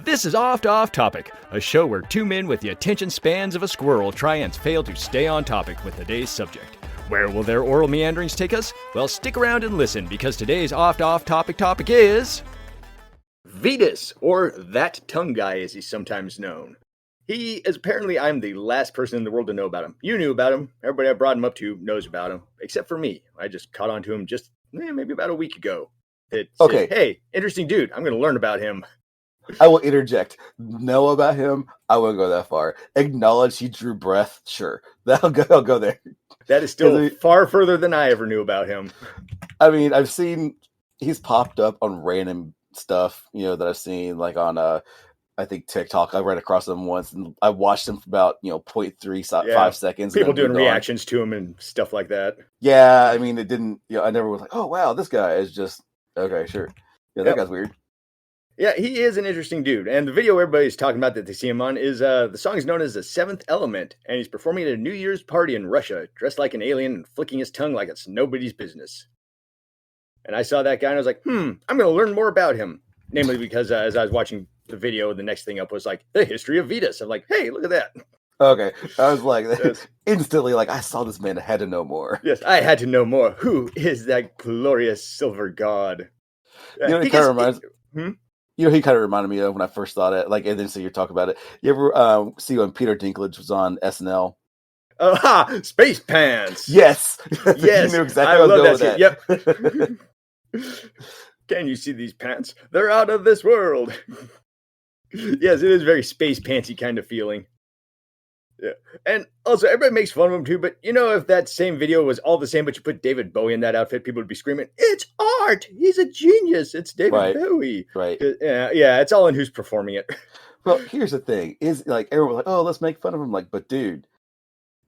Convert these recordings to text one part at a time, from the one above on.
This is Oft Off Topic, a show where two men with the attention spans of a squirrel try and fail to stay on topic with the day's subject. Where will their oral meanderings take us? Well, stick around and listen, because today's Oft Off Topic is... Vitas, or That Tongue Guy as he's sometimes known. He is apparently, I'm the last person in the world to know about him. You knew about him. Everybody I brought him up to knows about him, except for me. I just caught on to him just maybe about a week ago. It said, Okay. Hey, interesting dude. I'm going to learn about him. I will interject. Know about him? I won't go that far. Acknowledge he drew breath? Sure. I'll go there. That is still far further than I ever knew about him. I mean, I've seen he's popped up on random stuff, that I've seen, like on I think TikTok. I ran across him once, and I watched him for about 0.35 seconds. People doing reactions to him and stuff like that. Yeah, I mean, it didn't. I never was like, oh wow, this guy is just okay, sure. Yeah, that guy's weird. Yeah, he is an interesting dude. And the video everybody's talking about that they see him on is the song is known as The Seventh Element, and he's performing at a New Year's party in Russia, dressed like an alien and flicking his tongue like it's nobody's business. And I saw that guy and I was like, I'm going to learn more about him. Namely because as I was watching the video, the next thing up was like, the history of Vitas. I'm like, hey, look at that. Okay. I was like, instantly, like, I saw this man. I had to know more. Yes, I had to know more. Who is that glorious silver god? He kind of reminds he kind of reminded me of when I first thought it. Like, and then so you're talking about it. You ever see when Peter Dinklage was on SNL? Space Pants. Yes. Yes. You knew exactly I love that. Yep. Can you see these pants? They're out of this world. Yes, it is very Space Pantsy kind of feeling. Yeah. And also, everybody makes fun of him too, but if that same video was all the same, but you put David Bowie in that outfit, people would be screaming, it's art! He's a genius! It's David Bowie! Right. Yeah, it's all in who's performing it. Well, here's the thing. Is like, everyone was like, oh, let's make fun of him. Like, but dude,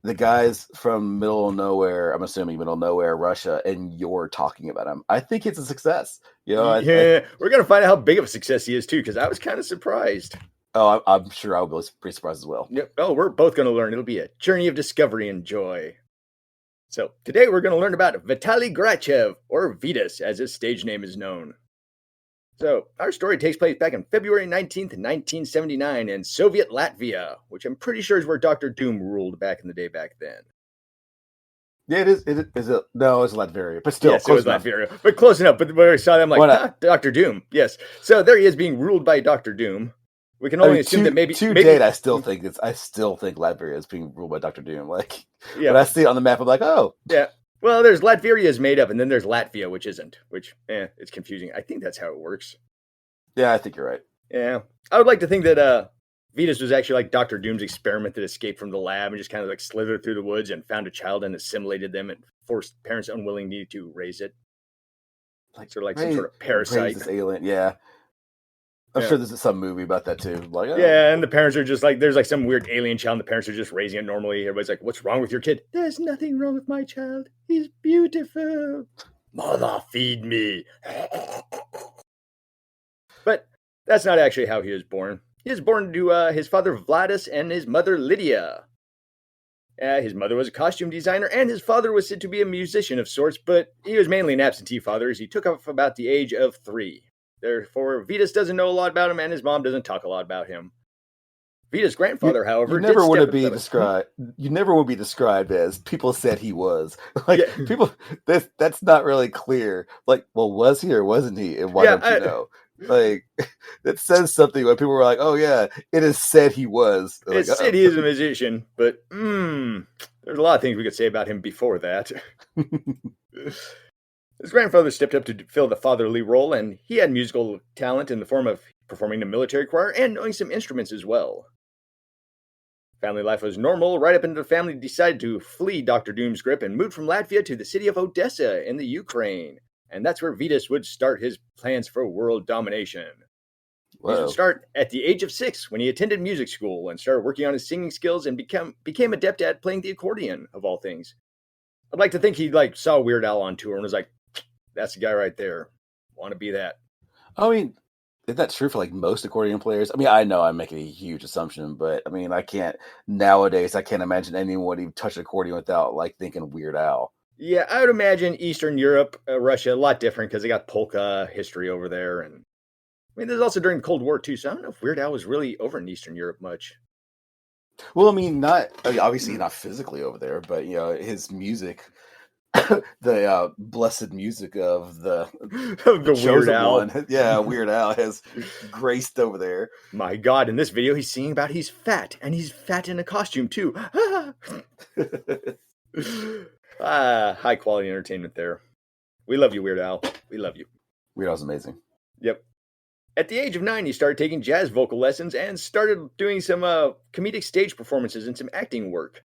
the guy's from middle of nowhere, I'm assuming middle of nowhere, Russia, and you're talking about him. I think it's a success. We're going to find out how big of a success he is too, because I was kind of surprised. Oh, I'm sure I'll be pretty surprised as well. Yep. Oh, we're both going to learn. It'll be a journey of discovery and joy. So today we're going to learn about Vitaly Grachev, or Vitas, as his stage name is known. So our story takes place back on February 19th, 1979 in Soviet Latvia, which I'm pretty sure is where Dr. Doom ruled back in the day back then. Yeah, it is. Is it? No, it's Latvia, but still, yes, it was Latvia, but close enough. But when I saw them, like, Dr. Doom. Yes. So there he is being ruled by Dr. Doom. We can only assume that maybe date. I still think Latvia is being ruled by Dr. Doom. Like, when I see it on the map, I'm like, oh, yeah. Well, there's Latveria is made up, and then there's Latvia, which isn't. Which, it's confusing. I think that's how it works. Yeah, I think you're right. Yeah, I would like to think that Vitas was actually like Dr. Doom's experiment that escaped from the lab and just kind of like slithered through the woods and found a child and assimilated them and forced parents unwillingly to raise it. Like some sort of parasite. This alien, yeah. I'm sure there's some movie about that too. Like, yeah, and the parents are just like, there's like some weird alien child, and the parents are just raising it normally. Everybody's like, what's wrong with your kid? There's nothing wrong with my child. He's beautiful. Mother, feed me. But that's not actually how he was born. He was born to his father Vladis and his mother Lydia. His mother was a costume designer, and his father was said to be a musician of sorts, but he was mainly an absentee father as he took off about the age of 3. Therefore, Vitas doesn't know a lot about him, and his mom doesn't talk a lot about him. Vitas' grandfather, however, you never want to be described. You never want to be described as people said he was. Like people, that's not really clear. Like, well, was he or wasn't he? And why don't you know? Like, that says something when people were like, "Oh yeah, it is said he was." It said he is a musician, but there's a lot of things we could say about him before that. His grandfather stepped up to fill the fatherly role, and he had musical talent in the form of performing the military choir and knowing some instruments as well. Family life was normal right up until the family decided to flee Dr. Doom's grip and moved from Latvia to the city of Odessa in the Ukraine. And that's where Vitas would start his plans for world domination. Whoa. He would start at the age of 6 when he attended music school and started working on his singing skills and became adept at playing the accordion, of all things. I'd like to think he saw Weird Al on tour and was like, that's the guy right there. Want to be that. I mean, is that true for most accordion players? I mean, I know I'm making a huge assumption, but I mean, I can't imagine anyone even touch an accordion without thinking Weird Al. Yeah, I would imagine Eastern Europe, Russia, a lot different because they got polka history over there. And mean, this is also during the Cold War, too, so I don't know if Weird Al was really over in Eastern Europe much. Well, I mean, obviously not physically over there, but, his music, the blessed music of the Weird Al. One. Yeah, Weird Al has graced over there. My God, in this video, he's singing about he's fat, and he's fat in a costume, too. High quality entertainment there. We love you, Weird Al. We love you. Weird Al's amazing. Yep. At the age of 9, he started taking jazz vocal lessons and started doing some comedic stage performances and some acting work.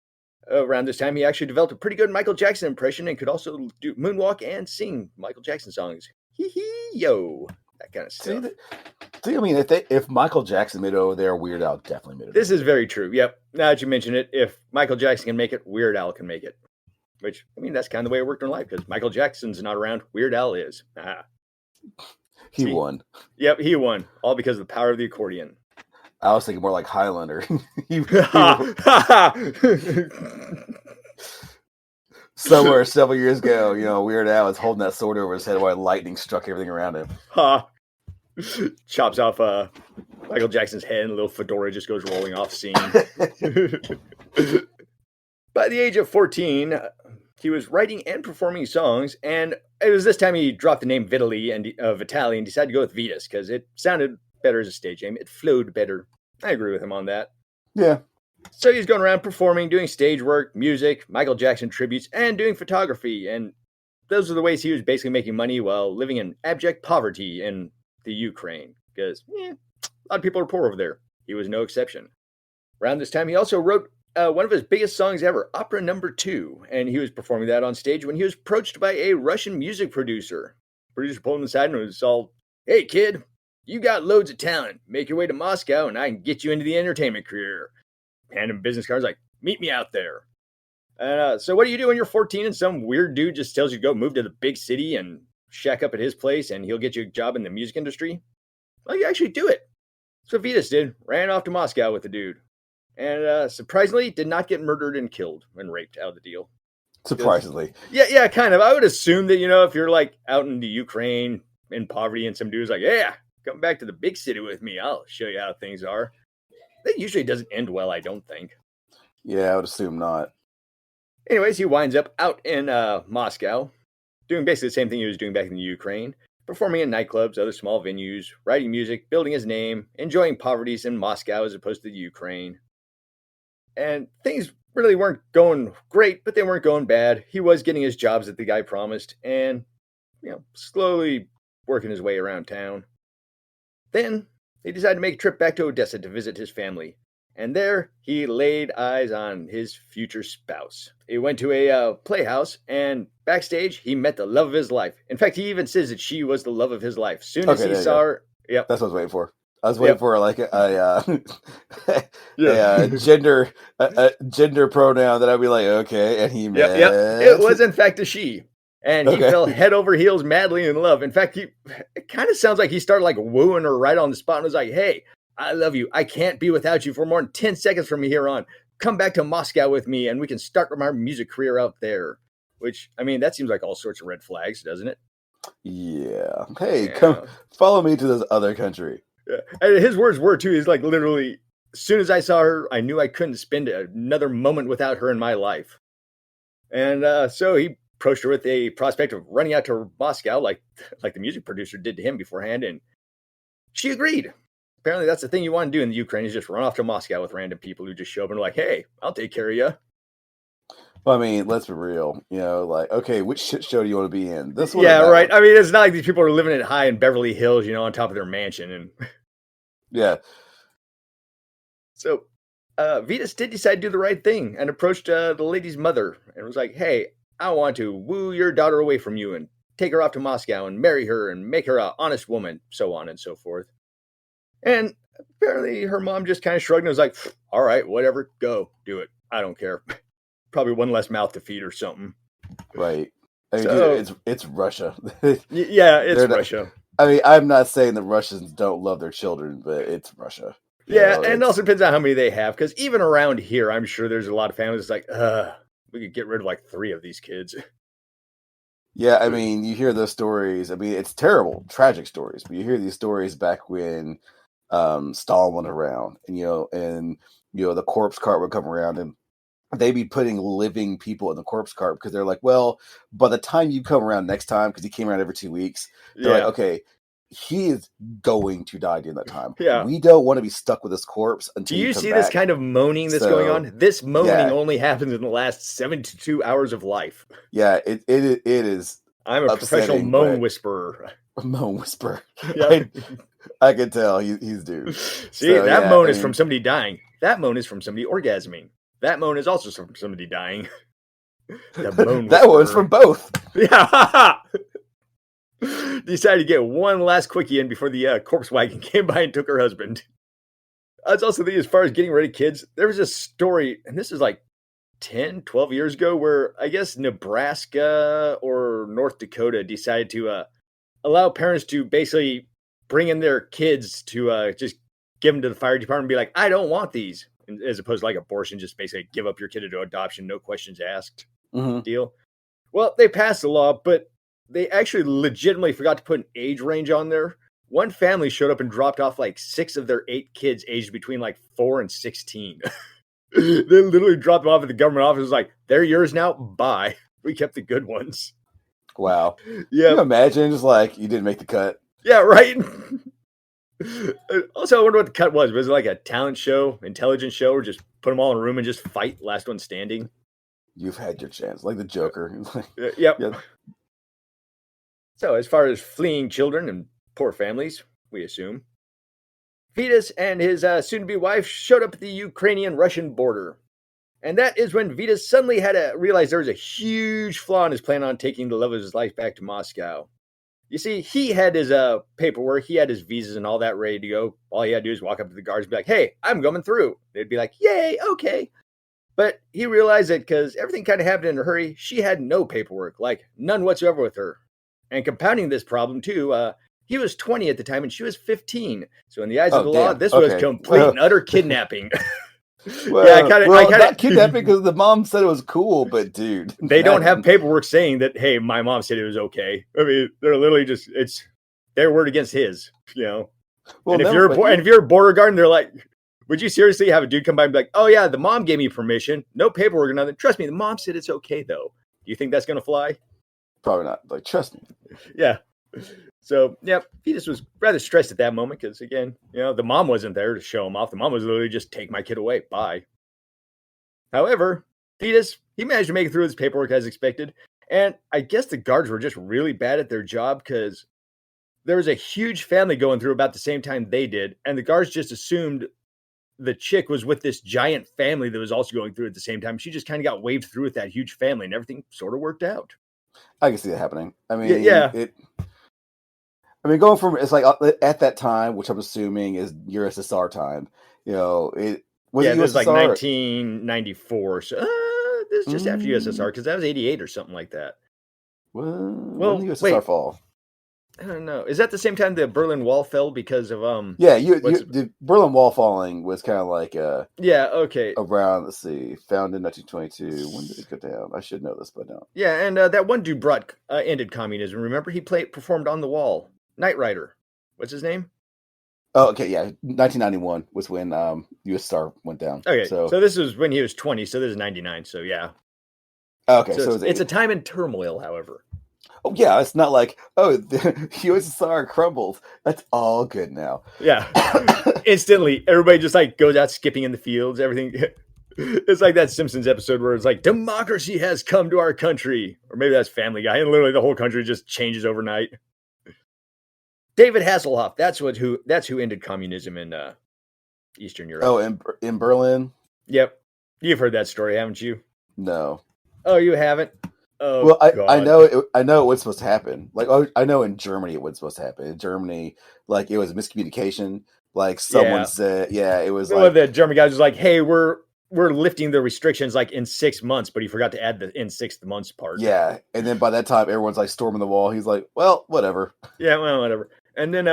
Around this time, he actually developed a pretty good Michael Jackson impression and could also do moonwalk and sing Michael Jackson songs. Hee hee, yo. That kind of stuff. See, I mean, if Michael Jackson made it over there, Weird Al definitely made it. This is very true. Yep. Now that you mention it, if Michael Jackson can make it, Weird Al can make it. Which, I mean, that's kind of the way it worked in life, because Michael Jackson's not around, Weird Al is. He won. Yep, he won. All because of the power of the accordion. I was thinking more like Highlander. Somewhere several years ago, Weird Al was holding that sword over his head while lightning struck everything around him. Chops off Michael Jackson's head and a little fedora just goes rolling off scene. By the age of 14, he was writing and performing songs, and it was this time he dropped the name Vitali and decided to go with Vitas because it sounded better as a stage name. It flowed better. I agree with him on that. Yeah. So he's going around performing, doing stage work, music, Michael Jackson tributes, and doing photography. And those are the ways he was basically making money while living in abject poverty in the Ukraine. Because a lot of people are poor over there. He was no exception. Around this time, he also wrote one of his biggest songs ever, Opera No. 2, and he was performing that on stage when he was approached by a Russian music producer. Producer pulled him aside and was all, "Hey kid, you got loads of talent. Make your way to Moscow and I can get you into the entertainment career." Hand him business cards like, "Meet me out there." So what do you do when you're 14 and some weird dude just tells you to go move to the big city and shack up at his place and he'll get you a job in the music industry? Well, you actually do it. So Vitas did, ran off to Moscow with the dude. And surprisingly, did not get murdered and killed and raped out of the deal. Surprisingly. Yeah, kind of. I would assume that, if you're like out in the Ukraine in poverty and some dude's like, "Yeah, come back to the big city with me. I'll show you how things are." That usually doesn't end well, I don't think. Yeah, I would assume not. Anyways, he winds up out in Moscow, doing basically the same thing he was doing back in the Ukraine, performing in nightclubs, other small venues, writing music, building his name, enjoying poverties in Moscow as opposed to the Ukraine. And things really weren't going great, but they weren't going bad. He was getting his jobs that the guy promised and, slowly working his way around town. Then he decided to make a trip back to Odessa to visit his family. And there he laid eyes on his future spouse. He went to a playhouse, and backstage he met the love of his life. In fact, he even says that she was the love of his life. Soon as he saw her, yep. That's what I was waiting for. I was waiting for like a gender pronoun that I'd be like, okay, and he met. Yep. It was in fact a she, and he fell head over heels madly in love. In fact, it kind of sounds like he started like wooing her right on the spot and was like, "Hey, I love you. I can't be without you for more than 10 seconds from here on. Come back to Moscow with me, and we can start our music career out there." Which, I mean, that seems like all sorts of red flags, doesn't it? Yeah. Hey, come follow me to this other country. Yeah. And his words were, too, he's like, literally, as soon as I saw her, I knew I couldn't spend another moment without her in my life. And so he approached her with a prospect of running out to Moscow, like the music producer did to him beforehand, and she agreed. Apparently, that's the thing you want to do in the Ukraine, is just run off to Moscow with random people who just show up and are like, "Hey, I'll take care of you." Well, I mean, let's be real. Like, okay, which shit show do you want to be in? This one? Yeah, right. I mean, it's not like these people are living it high in Beverly Hills, on top of their mansion. And yeah. So, Vitas did decide to do the right thing and approached the lady's mother and was like, "Hey, I want to woo your daughter away from you and take her off to Moscow and marry her and make her an honest woman," so on and so forth. And apparently her mom just kind of shrugged and was like, "All right, whatever, go, do it. I don't care." Probably one less mouth to feed or something. Right. I mean, dude, it's Russia. Yeah, it's Russia. I mean, I'm not saying the Russians don't love their children, but it's Russia. Yeah, and it also depends on how many they have, because even around here, I'm sure there's a lot of families that's like, we could get rid of like 3 of these kids. Yeah, I mean, you hear those stories. I mean, it's terrible, tragic stories, but you hear these stories back when Stalin went around, and the corpse cart would come around, and they'd be putting living people in the corpse cart because they're like, well, by the time you come around next time, because he came around every 2 weeks, they're like, okay, he is going to die during that time. Yeah. We don't want to be stuck with this corpse until Do you you come see back. this kind of moaning that's going on? This moaning only happens in the last 72 hours of life. Yeah, it is. I'm a professional moan whisperer. Moan whisperer. Yep. I can tell he's due. See, so, that moan is from somebody dying. That moan is from somebody orgasming. That moan is also from somebody dying. The moan that one's from both. Yeah. Decided to get one last quickie in before the corpse wagon came by and took her husband. I was also thinking, as far as getting rid of kids, there was a story, and this is like 10, 12 years ago, where I guess Nebraska or North Dakota decided to allow parents to basically bring in their kids to just give them to the fire department and be like, I don't want these, as opposed to like abortion, just basically give up your kid to adoption, no questions asked deal. Well, they passed the law, but they actually legitimately forgot to put an age range on there. One family showed up and dropped off like 6 of their 8 kids aged between like 4 and 16. They literally dropped them off at the government office. Like, they're yours now. Bye. We kept the good ones. Wow. Yeah. Can you imagine just like you didn't make the cut? Yeah, right. Also, I wonder what the cut was. Was it like a talent show, intelligence show, or just put them all in a room and just fight last one standing? You've had your chance, like the Joker. Yep. Yeah. So, as far as fleeing children and poor families, we assume, Vitas and his soon-to-be wife showed up at the Ukrainian-Russian border. And that is when Vitas suddenly had to realize there was a huge flaw in his plan on taking the love of his life back to Moscow. You see, he had his paperwork, he had his visas and all that ready to go. All he had to do is walk up to the guards and be like, hey, I'm coming through. They'd be like, yay, okay. But he realized that because everything kind of happened in a hurry, she had no paperwork, like none whatsoever with her. And compounding this problem, too, he was 20 at the time and she was 15. So in the eyes of the law, this was complete and utter kidnapping. Not kidnapping because the mom said it was cool, but dude. They don't have paperwork saying that, hey, my mom said it was okay. I mean, they're literally just, it's their word against his, you know. Well, and if you're a border guard, they're like, would you seriously have a dude come by and be like, oh yeah, the mom gave me permission, no paperwork or nothing. Trust me, the mom said it's okay though. Do you think that's going to fly? Probably not. Like, trust me. Yeah. So, yeah, Vitas was rather stressed at that moment because, again, you know, the mom wasn't there to show him off. The mom was literally just, take my kid away. Bye. However, Vitas, he managed to make it through his paperwork as expected. And I guess the guards were just really bad at their job because there was a huge family going through about the same time they did. And the guards just assumed the chick was with this giant family that was also going through at the same time. She just kind of got waved through with that huge family and everything sort of worked out. I can see that happening. I mean, going from, it's like at that time, which I'm assuming is USSR time, you know, it was like 1994. So this is just after USSR because that was 88 or something like that. Well, when did the USSR fall? I don't know. Is that the same time the Berlin Wall fell because of the Berlin Wall falling was kind of like around, let's see, founded in 1922. When did it go down? I should know this, but no. Yeah, and that one dude ended communism. Remember, he performed on the wall. Knight Rider. What's his name? Oh, okay, yeah. 1991 was when USSR went down. Okay, so this was when he was 20. So this is 99. So yeah. Okay, so it's a time in turmoil, however. Oh, yeah, it's not like, the USSR crumbled. That's all good now. Yeah. Instantly, everybody just like goes out skipping in the fields, everything. It's like that Simpsons episode where it's like, democracy has come to our country. Or maybe that's Family Guy. And literally the whole country just changes overnight. David Hasselhoff, that's who ended communism in Eastern Europe. Oh, in Berlin? Yep. You've heard that story, haven't you? No. Oh, you haven't? Oh, well, I know it was supposed to happen. Like, I know in Germany it was supposed to happen. In Germany, like, it was a miscommunication. Like, someone said, it was like the German guy was like, "Hey, we're lifting the restrictions like in 6 months," but he forgot to add the in 6 months part. Yeah, and then by that time, everyone's like storming the wall. He's like, "Well, whatever." Yeah, well, whatever. And then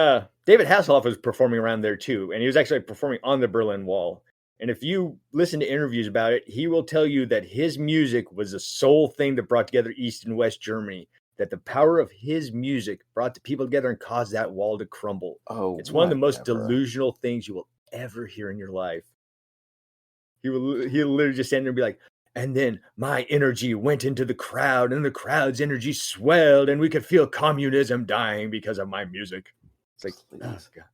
David Hasselhoff was performing around there too, and he was actually performing on the Berlin Wall. And if you listen to interviews about it, he will tell you that his music was the sole thing that brought together East and West Germany. that the power of his music brought the people together and caused that wall to crumble. Oh, it's one of the most whatever. delusional things you will ever hear in your life. He'll literally just stand there and be like, and then my energy went into the crowd, and the crowd's energy swelled, and we could feel communism dying because of my music. It's like, oh, God.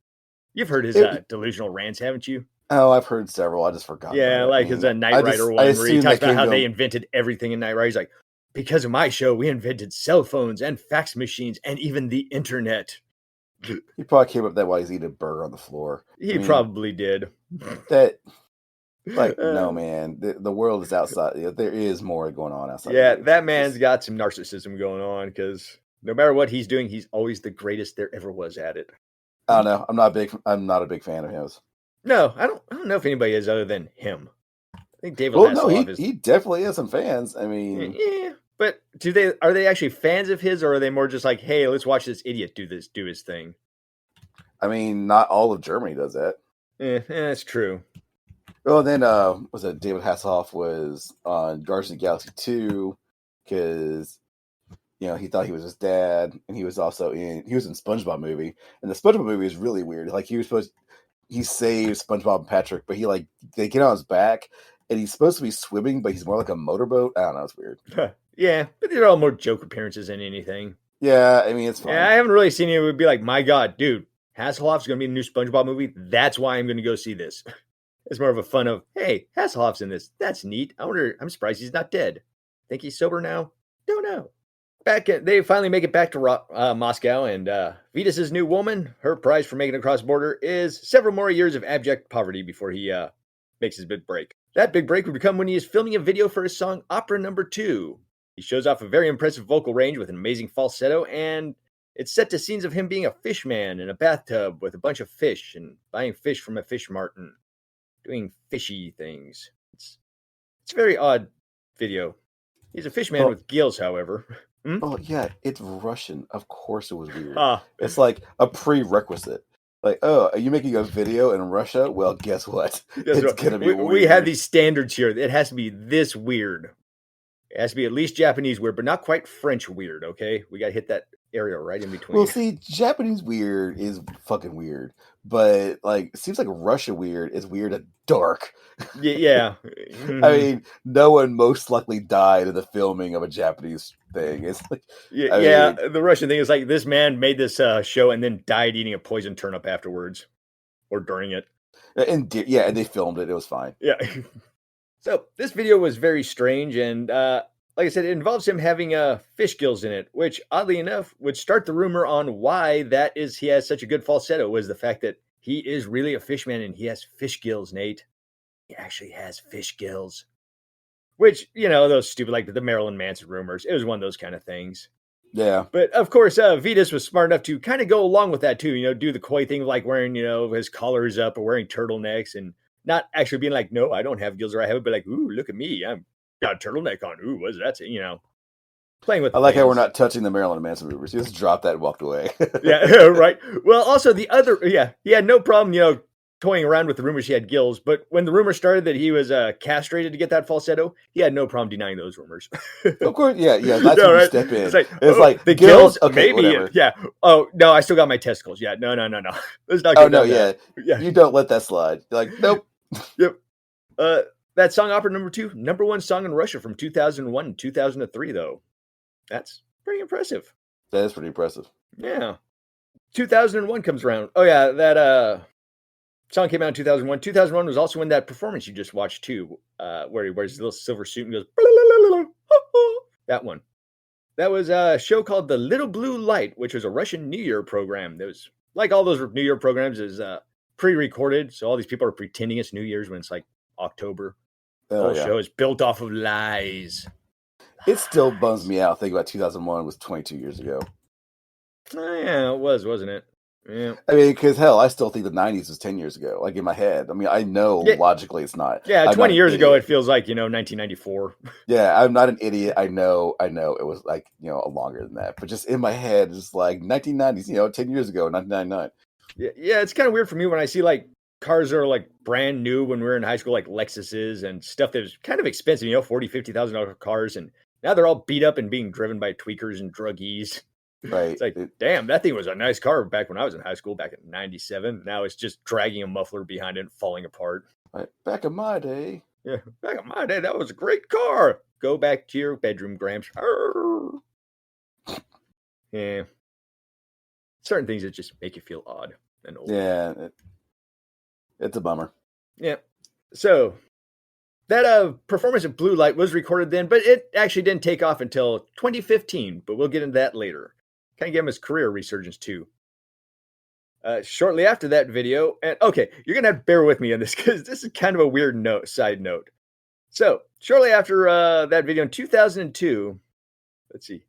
You've heard his delusional rants, haven't you? Oh, I've heard several. I just forgot. Yeah, like his Knight Rider one, where he talks about how they invented everything in Knight Rider. He's like, because of my show, we invented cell phones and fax machines and even the internet. He probably came up with that while he's eating a burger on the floor. He probably did. That, like, no, man. The world is outside. There is more going on outside. Yeah, that man's got some narcissism going on, because no matter what he's doing, he's always the greatest there ever was at it. I don't know. I'm not a big fan of his. No, I don't know if anybody is other than him. I think David Hasselhoff he definitely has some fans. I mean, yeah, but are they actually fans of his, or are they more just like, hey, let's watch this idiot do his thing? I mean, not all of Germany does that. That's true. Well, then was it David Hasselhoff was on Guardians of the Galaxy 2 because he thought he was his dad, and he was in SpongeBob movie, and the SpongeBob movie is really weird. Like he saves SpongeBob and Patrick, but they get on his back, and he's supposed to be swimming, but he's more like a motorboat. I don't know, it's weird. Yeah, but they're all more joke appearances than anything. Yeah, I mean, it's fine. Yeah, I haven't really seen it. It would be like, my God, dude, Hasselhoff's going to be in a new SpongeBob movie. That's why I'm going to go see this. It's more of a fun of, hey, Hasselhoff's in this. That's neat. I'm surprised he's not dead. Think he's sober now? Don't know. They finally make it back to Moscow, and Vitas' new woman, her prize for making it across the border is several more years of abject poverty before he makes his big break. That big break would come when he is filming a video for his song Opera No. 2. He shows off a very impressive vocal range with an amazing falsetto, and it's set to scenes of him being a fish man in a bathtub with a bunch of fish and buying fish from a fish martin, doing fishy things. It's a very odd video. He's a fish man with gills, however. Oh, yeah, it's Russian. Of course it was weird. It's like a prerequisite. Like, oh, are you making a video in Russia? Well, guess what? It's going to be weird. We have these standards here. It has to be this weird. It has to be at least Japanese weird, but not quite French weird, okay? We got to hit that area right in between. Well, see, Japanese weird is fucking weird. But, like, it seems like Russia weird is weird and dark. Yeah. I mean, no one most likely died in the filming of a Japanese thing. It's like, the Russian thing is like, this man made this show and then died eating a poison turnip afterwards or during it. And they filmed it. It was fine. Yeah. So this video was very strange, and like I said, it involves him having fish gills in it, which oddly enough would start the rumor on why he has such a good falsetto, was the fact that he is really a fish man and he has fish gills, Nate. He actually has fish gills. Which, those stupid, like the Marilyn Manson rumors. It was one of those kind of things. Yeah. But, of course, Vitas was smart enough to kind of go along with that, too. Do the coy thing of, like, wearing, his collars up or wearing turtlenecks and not actually being like, no, I don't have gills, or I have it, but like, ooh, look at me. I've got a turtleneck on. Ooh, what's that? Playing with I like how we're not touching the Marilyn Manson rumors. He just dropped that and walked away. Yeah, right. Well, also he had no problem, toying around with the rumors he had gills, but when the rumor started that he was castrated to get that falsetto, he had no problem denying those rumors. Of course, yeah, that's when you step in. It's like the gills, okay, maybe, whatever. Yeah. Oh no, I still got my testicles. Yeah, no. Let's not. Oh no, yeah, you don't let that slide. You're like, nope. Yep. That song, Opera No. 2, number one song in Russia from 2001 and 2003, though. That's pretty impressive. That is pretty impressive. Yeah. 2001 comes around. Oh yeah, that song came out in 2001. 2001 was also when that performance you just watched too, where he wears his little silver suit and goes, that one. That was a show called The Little Blue Light, which was a Russian New Year program. That was like all those New Year programs is pre-recorded, so all these people are pretending it's New Year's when it's like October. The whole show is built off of lies. It still bums me out thinking about 2001 was 22 years ago. Oh, yeah, it was, wasn't it? Yeah. I mean, because hell, I still think the 90s was 10 years ago, like in my head. I mean, I know logically it's not. Yeah, 20 years ago, it feels like, 1994. Yeah, I'm not an idiot. I know it was like, longer than that. But just in my head, it's like 1990s, 10 years ago, 1999. Yeah, it's kind of weird for me when I see like cars that are like brand new when we were in high school, like Lexuses and stuff that was kind of expensive, $40,000, $50,000 cars. And Now they're all beat up and being driven by tweakers and druggies. Right. It's like, damn, that thing was a nice car back when I was in high school back in 97. Now it's just dragging a muffler behind it and falling apart. Right. Back in my day. Yeah, back in my day, that was a great car. Go back to your bedroom, Gramps. Arr. Yeah. Certain things that just make you feel odd and old. Yeah. It's a bummer. Yeah. So that performance of Blue Light was recorded then, but it actually didn't take off until 2015, but we'll get into that later. Kind of give him his career resurgence too. Shortly after that video, and okay, you're going to have to bear with me on this because this is kind of a weird side note. So, shortly after that video in 2002, let's see,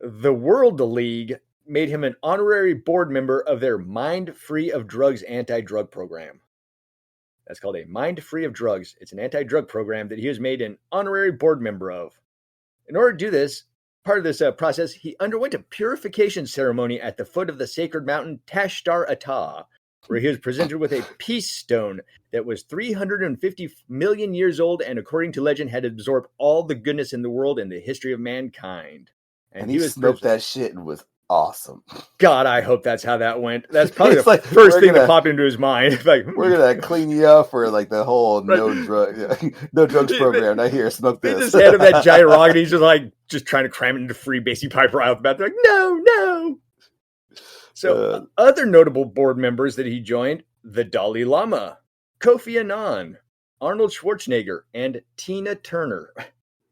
the World League made him an honorary board member of their Mind Free of Drugs anti-drug program. That's called a Mind Free of Drugs. It's an anti-drug program that he was made an honorary board member of. In order to do this, part of this process, he underwent a purification ceremony at the foot of the sacred mountain Tashtar Ata, where he was presented with a peace stone that was 350 million years old and, according to legend, had absorbed all the goodness in the world and the history of mankind. And he smoked that shit and was awesome. God, I hope that's how that went. That's probably the first thing that popped into his mind. Like, we're gonna clean you up for like the whole no drugs program. Now here, smoke this. They just hand him that giant rock, and he's just trying to cram it into free basic Piper alphabet. They're like, no. So other notable board members that he joined: the Dalai Lama, Kofi Annan, Arnold Schwarzenegger, and Tina Turner.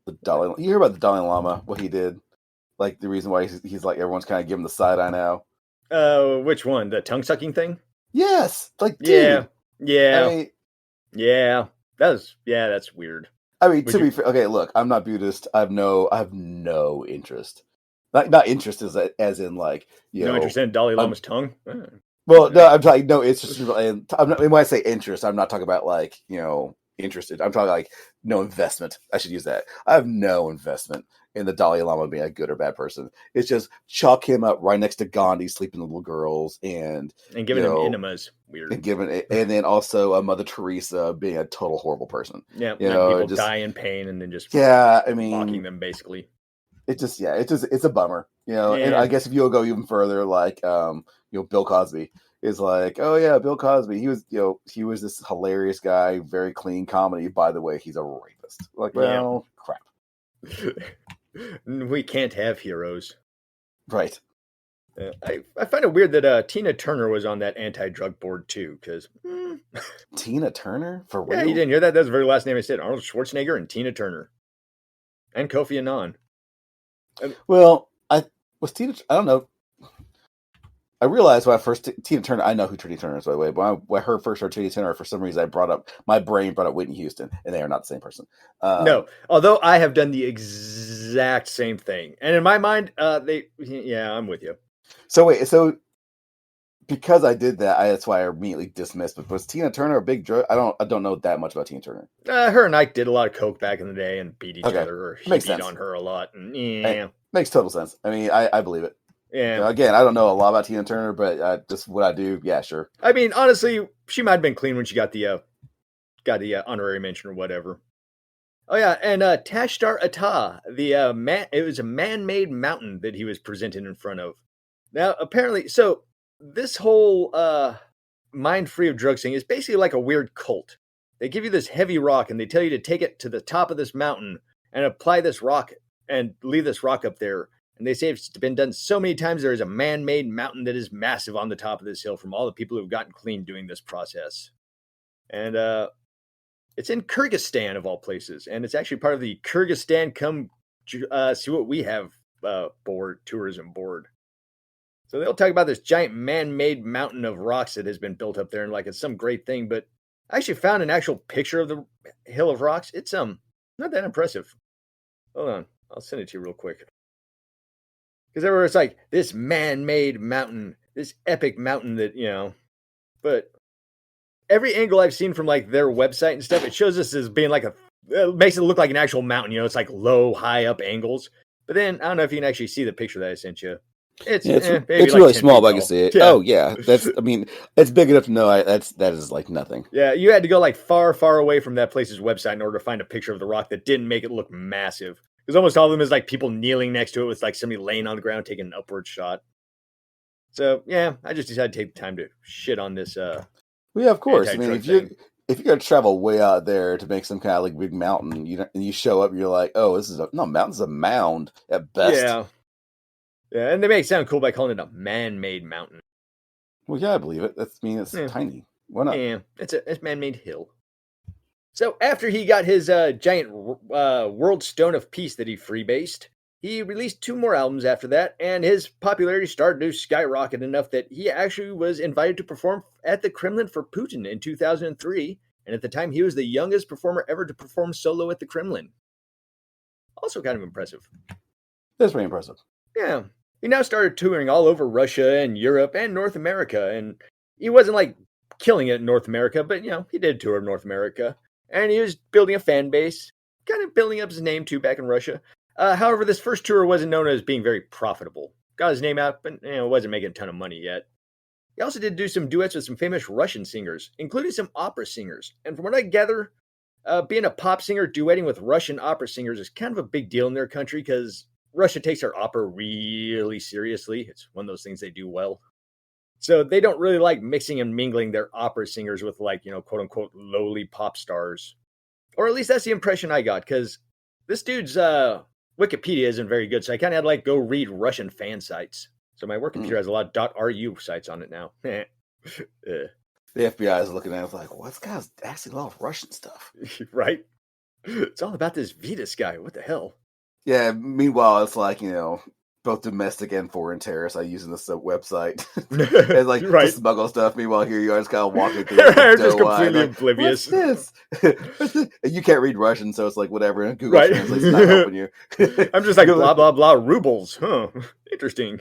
You hear about the Dalai Lama? What he did? Like the reason why he's like everyone's kind of giving the side eye now. Which one? The tongue sucking thing? Yes. Like, dude. Yeah. I mean, yeah. That's weird. I mean, to be fair, okay, look, I'm not Buddhist. I have no interest. Not interest as in like no interest in Dalai Lama's tongue. Well, no, I'm talking no interest. And when I say interest, I'm not talking about like interested. I'm talking like no investment. I should use that. I have no investment in the Dalai Lama being a good or bad person. It's just chalk him up right next to Gandhi sleeping with little girls and giving him enemas. Weird. And then also Mother Teresa being a total horrible person. Yeah, people die in pain and then just mocking them basically. It's a bummer. And I guess if you'll go even further, like Bill Cosby is like, oh yeah, Bill Cosby. He was this hilarious guy, very clean comedy. By the way, he's a rapist. Like, well, crap. We can't have heroes. Right. I find it weird that Tina Turner was on that anti-drug board too, because Tina Turner? For real? Yeah, you didn't hear that? That's the very last name I said. Arnold Schwarzenegger and Tina Turner. And Kofi Annan. Well, I don't know. I realized when I first Tina Turner, I know who Tina Turner is, by the way, but when I heard first heard Tina Turner, for some reason my brain brought up Whitney Houston, and they are not the same person. No, although I have done the exact same thing, and in my mind, I'm with you. So because I did that, that's why I immediately dismissed. But was Tina Turner a big drug? I don't know that much about Tina Turner. Her and Ike did a lot of coke back in the day and beat each other, or he beat on her a lot. And, makes total sense. I mean, I believe it. Yeah. Again, I don't know a lot about Tina Turner, but just what I do, yeah, sure. I mean, honestly, she might have been clean when she got the honorary mention or whatever. Oh yeah, and Tashtar Ata, it was a man-made mountain that he was presented in front of. Now, apparently, so this whole mind free of drugs thing is basically like a weird cult. They give you this heavy rock and they tell you to take it to the top of this mountain and apply this rock and leave this rock up there. And they say it's been done so many times, there is a man-made mountain that is massive on the top of this hill from all the people who have gotten clean doing this process. And it's in Kyrgyzstan, of all places. And it's actually part of the Kyrgyzstan Come See What We Have tourism board. So they'll talk about this giant man-made mountain of rocks that has been built up there and like it's some great thing. But I actually found an actual picture of the hill of rocks. It's not that impressive. Hold on. I'll send it to you real quick. Because everywhere it's like this man-made mountain, this epic mountain that, but every angle I've seen from like their website and stuff, it shows us as being like it makes it look like an actual mountain, it's like low, high up angles. But then I don't know if you can actually see the picture that I sent you. It's really small, but I can see it. Yeah. Oh yeah, it's big enough to know that is like nothing. Yeah, you had to go like far, far away from that place's website in order to find a picture of the rock that didn't make it look massive. Because almost all of them is like people kneeling next to it with like somebody laying on the ground taking an upward shot. So yeah, I just decided to take the time to shit on this. Well, yeah, of course. I mean, if you're gonna travel way out there to make some kind of like big mountain, and you show up, you're like, oh, this is a mound at best. Yeah, and they make it sound cool by calling it a man-made mountain. Well, yeah, I believe it. It's tiny. Why not? Yeah, it's a man-made hill. So after he got his giant World Stone of Peace that he freebased, he released 2 more albums after that, and his popularity started to skyrocket enough that he actually was invited to perform at the Kremlin for Putin in 2003, and at the time he was the youngest performer ever to perform solo at the Kremlin. Also kind of impressive. That's pretty impressive. Yeah. He now started touring all over Russia and Europe and North America, and he wasn't like killing it in North America, but he did tour North America, and he was building a fan base, kind of building up his name too back in Russia. However, this first tour wasn't known as being very profitable. Got his name out, but wasn't making a ton of money yet. He also did do some duets with some famous Russian singers, including some opera singers. And from what I gather, being a pop singer duetting with Russian opera singers is kind of a big deal in their country because Russia takes their opera really seriously. It's one of those things they do well. So they don't really like mixing and mingling their opera singers with like, quote unquote, lowly pop stars. Or at least that's the impression I got, because this dude's Wikipedia isn't very good, so I kind of had to like go read Russian fan sites. So my work computer has a lot of .ru sites on it now. The FBI is looking at it like, well, this guy's asking a lot of Russian stuff. Right? It's all about this Vitas guy. What the hell? Yeah, meanwhile, it's like, both domestic and foreign terrorists are using this website. And like, to smuggle stuff. Meanwhile, here you are just kind of walking through. Just completely oblivious. What's this? You can't read Russian, so it's like, whatever. And Google Translate's not helping you. I'm just like, blah, blah, blah, rubles. Huh. Interesting.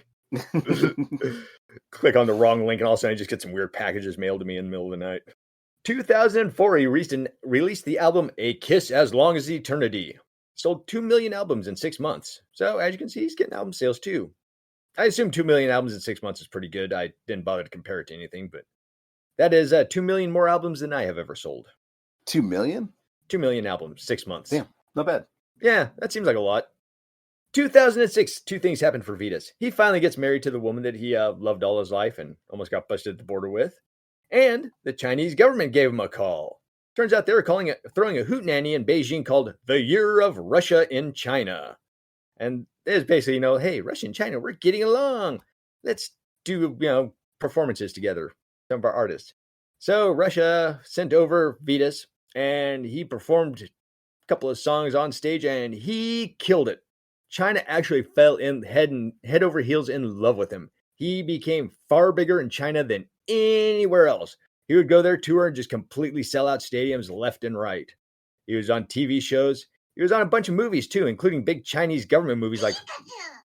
Click on the wrong link, and all of a sudden I just get some weird packages mailed to me in the middle of the night. 2004, he released the album A Kiss as Long as Eternity. Sold 2 million albums in 6 months. So, as you can see, he's getting album sales too. I assume 2 million albums in 6 months is pretty good. I didn't bother to compare it to anything, but that is 2 million more albums than I have ever sold. 2 million? 2 million albums, 6 months. Damn, not bad. Yeah, that seems like a lot. 2006, 2 things happened for Vitas. He finally gets married to the woman that he loved all his life and almost got busted at the border with. And the Chinese government gave him a call. Turns out they were throwing a hootenanny in Beijing called the Year of Russia in China. And it's basically, hey, Russia and China, we're getting along. Let's do, performances together, some of our artists. So Russia sent over Vitas, and he performed a couple of songs on stage, and he killed it. China actually fell in head over heels in love with him. He became far bigger in China than anywhere else. He would go there, tour, and just completely sell out stadiums left and right. He was on TV shows. He was on a bunch of movies, too, including big Chinese government movies like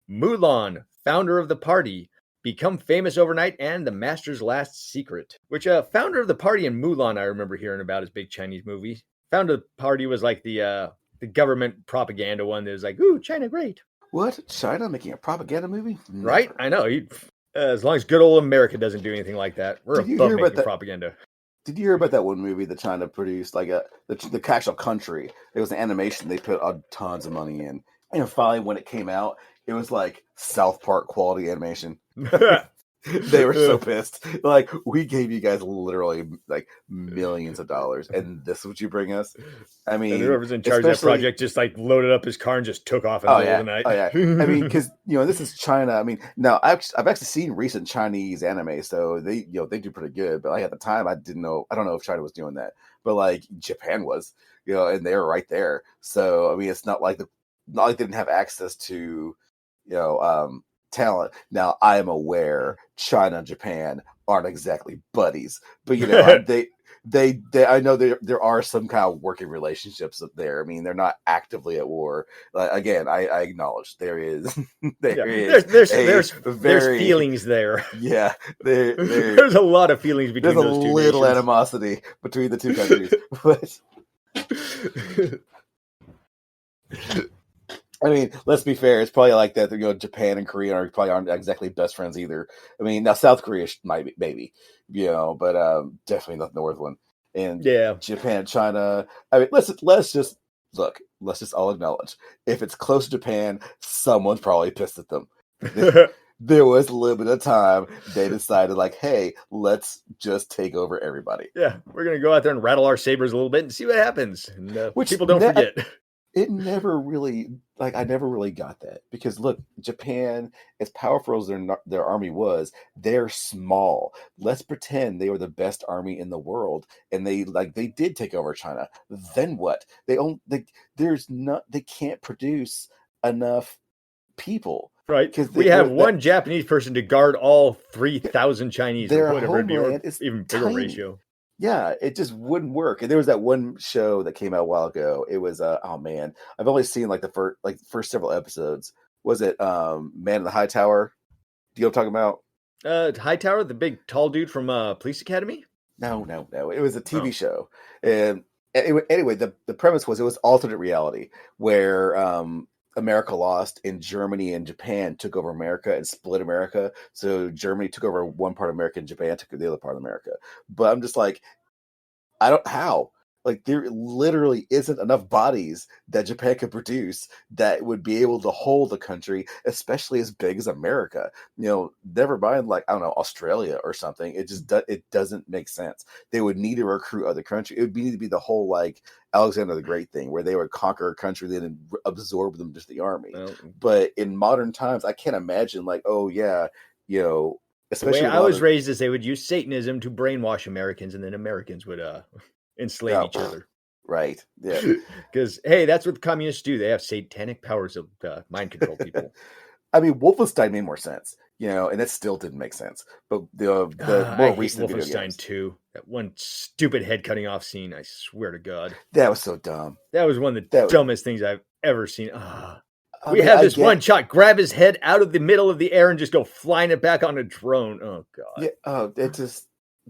Mulan, Founder of the Party, Become Famous Overnight, and The Master's Last Secret. Which, Founder of the Party and Mulan, I remember hearing about as big Chinese movies. Founder of the Party was like the government propaganda one that was like, ooh, China, great. What? China making a propaganda movie? Never. Right? I know. As long as good old America doesn't do anything like that, we're above making propaganda. Did you hear about that one movie that China produced, like the actual country? It was an animation they put tons of money in, and finally, when it came out, it was like South Park quality animation. They were so pissed. Like, we gave you guys literally like millions of dollars, and this is what you bring us? I mean, and whoever's in charge of that project just like loaded up his car and just took off in the middle of the night. Oh yeah. I mean, because this is China. I mean, now I've actually seen recent Chinese anime, so they do pretty good. But like at the time, I don't know if China was doing that, but like Japan was, and they were right there. So I mean, it's not like they didn't have access to, talent. Now, I am aware China and Japan aren't exactly buddies, but they I know there are some kind of working relationships up there. I mean, they're not actively at war. Again, I acknowledge there's feelings there. Yeah, there's a lot of feelings between those two nations. There's a little animosity between the two countries, but I mean, let's be fair. It's probably like that. Japan and Korea aren't exactly best friends either. I mean, now South Korea might be, maybe, but definitely not the North one. And yeah, Japan, China. I mean, let's just look, let's just all acknowledge, if it's close to Japan, someone's probably pissed at them. There was a little bit of time they decided, like, hey, let's just take over everybody. Yeah, we're going to go out there and rattle our sabers a little bit and see what happens. And which people don't forget. It never really, like, I never really got that. Because, look, Japan, as powerful as their army was, they're small. Let's pretend they were the best army in the world. And they did take over China. Then what? They can't produce enough people. Right, because we have one Japanese person to guard all 3,000 Chinese, or whatever, even bigger tiny. Ratio. Yeah, it just wouldn't work. And there was that one show that came out a while ago. It was oh man, I've only seen like the first several episodes. Was it Man in the High Tower? Do you know what I'm talking about? High Tower, the big tall dude from Police Academy? No. It was a TV show, and anyway, the premise was it was alternate reality where America lost, and Germany and Japan took over America and split America. So Germany took over one part of America and Japan took the other part of America. But I'm just like, how? Like, there literally isn't enough bodies that Japan could produce that would be able to hold the country, especially as big as America. Never mind, like, I don't know, Australia or something. It just it doesn't make sense. They would need to recruit other countries. It would need to be the whole, like, Alexander the Great thing, where they would conquer a country, then absorb them into the army. Well, but in modern times, I can't imagine, like, oh, yeah, especially the way I was raised is they would use Satanism to brainwash Americans, and then Americans would enslave each other. Right. Yeah. Because, hey, that's what the communists do. They have satanic powers of mind control people. I mean, Wolfenstein made more sense, and it still didn't make sense. But the more recent Wolfenstein 2, that one stupid head cutting off scene, I swear to God. That was so dumb. That was one of the dumbest things I've ever seen. We have this one shot, grab his head out of the middle of the air and just go flying it back on a drone. Oh, God. Yeah. Oh, it just...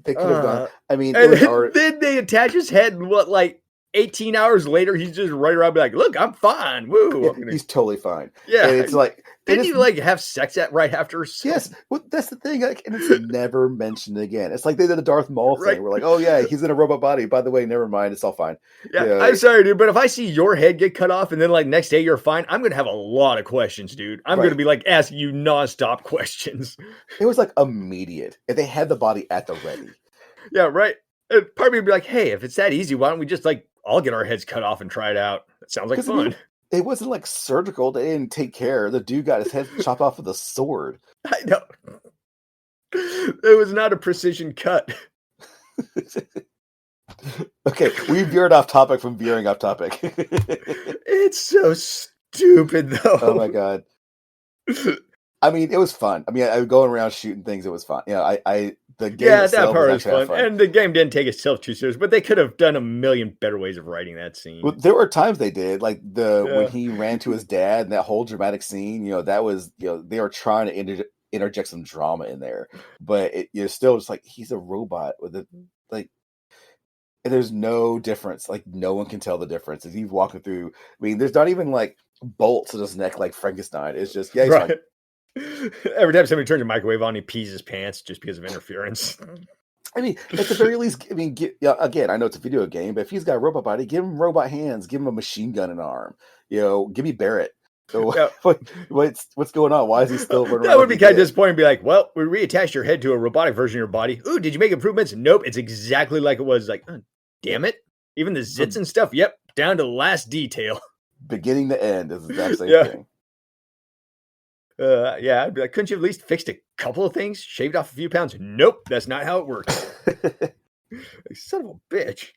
They could have gone. I mean, then they attach his head, and 18 hours later, he's just right around, be like, "Look, I'm fine." Woo! Yeah, he's totally fine. Yeah, and it's like, didn't he have sex right after? Yes, well, that's the thing. Like, and it's never mentioned again. It's like they did the Darth Maul thing. We're like, "Oh yeah, he's in a robot body." By the way, never mind. It's all fine. Yeah, I'm sorry, dude, but if I see your head get cut off, and then next day you're fine, I'm gonna have a lot of questions, dude. I'm gonna be asking you nonstop questions. It was immediate, and they had the body at the ready. Yeah, right. And part of me would be like, hey, if it's that easy, why don't we just all get our heads cut off and try it out? That sounds like fun. It wasn't surgical. They didn't take care. The dude got his head chopped off with a sword. I know. It was not a precision cut. Okay, we veered off topic from veering off topic. It's so stupid, though. Oh my God. I mean, it was fun. I mean, going around shooting things, it was fun. The game that part was fun. And the game didn't take itself too serious, but they could have done a million better ways of writing that scene. Well, there were times they did, when he ran to his dad and that whole dramatic scene. That was they were trying to interject some drama in there, but you're still just he's a robot with and there's no difference. No one can tell the difference as he's walking through. I mean, there's not even bolts in his neck like Frankenstein. It's just he's right. Fine. Every time somebody turns a microwave on, he pees his pants just because of interference. I mean, at the very least, again, I know it's a video game, but if he's got a robot body, give him robot hands, give him a machine gun in an arm. Give me Barrett. So what's going on? Why is he still running around? That would be kind of disappointing. Be like, well, we reattached your head to a robotic version of your body. Ooh, did you make improvements? Nope, it's exactly like it was. Oh, damn it! Even the zits and stuff. Yep, down to the last detail. Beginning to end is the exact same thing. I'd be like, couldn't you at least fixed a couple of things? Shaved off a few pounds? Nope, that's not how it works. Son of a bitch.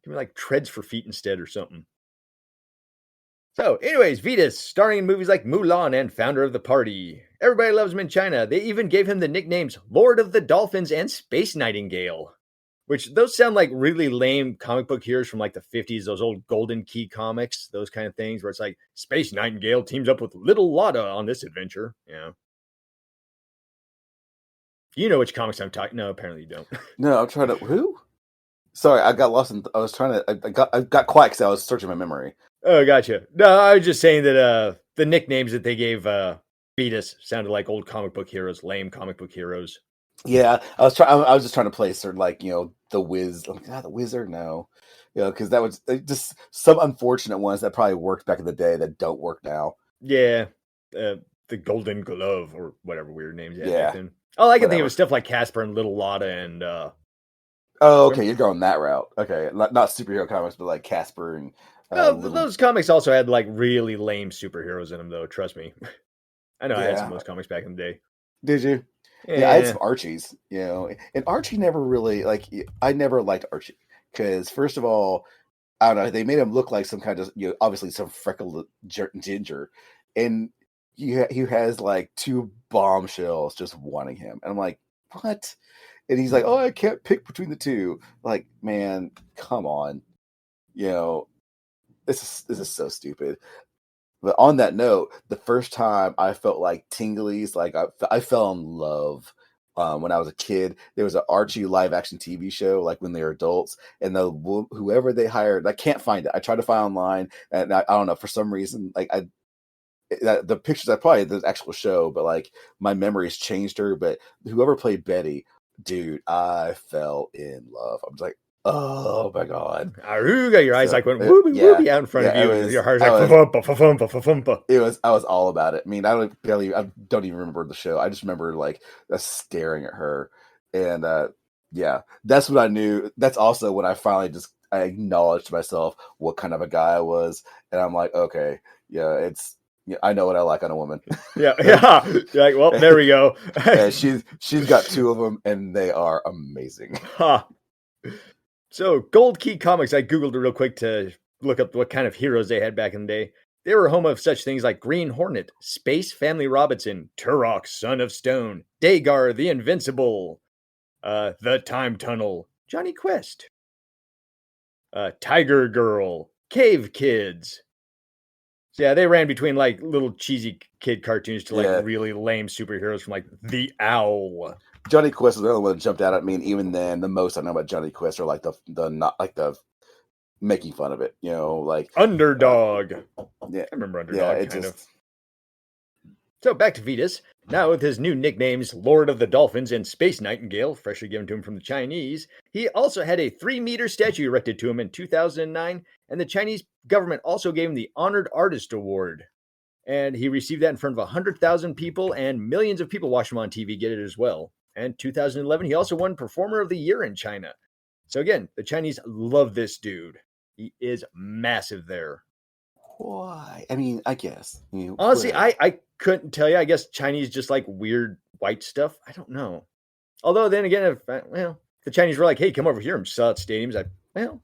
Give me treads for feet instead or something. So, anyways, Vitas, starring in movies like Mulan and founder of the party. Everybody loves him in China. They even gave him the nicknames Lord of the Dolphins and Space Nightingale. Which, those sound like really lame comic book heroes from the 50s, those old Golden Key comics, those kind of things, where it's Space Nightingale teams up with Little Lotta on this adventure. Yeah. You know which comics I'm talking. No, apparently you don't. No, I'm trying to. Who? Sorry, I got lost. I was trying to. I got quiet because I was searching my memory. Oh, gotcha. No, I was just saying that the nicknames that they gave Vitas sounded like old comic book heroes, lame comic book heroes. Yeah, I was just trying to place certain the Wiz. I'm like, the Wizard, no, because that was just some unfortunate ones that probably worked back in the day that don't work now. Yeah, the Golden Glove or whatever weird names you had back Yeah, then. All I can think of whatever. is stuff like Casper and Little Lotta and. Oh, okay, you're going that route. Okay, not superhero comics, but like Casper and those comics also had like really lame superheroes in them, though. Trust me, I know I had some of those comics back in the day. Did you? Yeah, I had some Archies, and Archie never really I never liked Archie because first of all, I don't know, they made him look like some kind of obviously some freckled ginger, and he has like two bombshells just wanting him, and I'm like, what? And he's like, oh, I can't pick between the two. Like, man, come on, this is so stupid. But on that note, the first time I felt like tinglies, like I fell in love when I was a kid. There was an Archie live action TV show, like when they were adults, and whoever they hired, I can't find it. I tried to find online, and I don't know, for some reason, like the pictures, I probably the actual show, but like my memories changed her. But whoever played Betty, dude, I fell in love. I was like, oh my god, Aruga! Your eyes like went whoopie whoopie out in front of you, and your heart's like fa-fumpa, fa-fumpa, fa-fumpa. I was all about it. I mean, I don't even remember the show. I just remember like staring at her, and that's what I knew. That's also when I finally I acknowledged to myself what kind of a guy I was, and I'm like, okay, I know what I like on a woman. Yeah. You're like, well, there we go. And she's got two of them, and they are amazing. Huh. So, Gold Key Comics, I googled it real quick to look up what kind of heroes they had back in the day. They were home of such things like Green Hornet, Space Family Robinson, Turok, Son of Stone, Dagar the Invincible, The Time Tunnel, Johnny Quest, Tiger Girl, Cave Kids. So yeah, they ran between like little cheesy kid cartoons to like really lame superheroes from like The Owl. Johnny Quest was the only one that jumped out at me, and even then, the most I know about Johnny Quest are like the not like the making fun of it, like Underdog. I remember Underdog kind of. So back to Vitas. Now with his new nicknames, Lord of the Dolphins and Space Nightingale, freshly given to him from the Chinese, he also had a 3-meter statue erected to him in 2009, and the Chinese government also gave him the Honored Artist Award. And he received that in front of 100,000 people, and millions of people watched him on TV get it as well. And 2011, he also won Performer of the Year in China. So again, the Chinese love this dude. He is massive there. Why? I mean, I guess. Honestly, I couldn't tell you. I guess Chinese just like weird white stuff. I don't know. Although then again, if the Chinese were like, hey, come over here and sell out stadiums,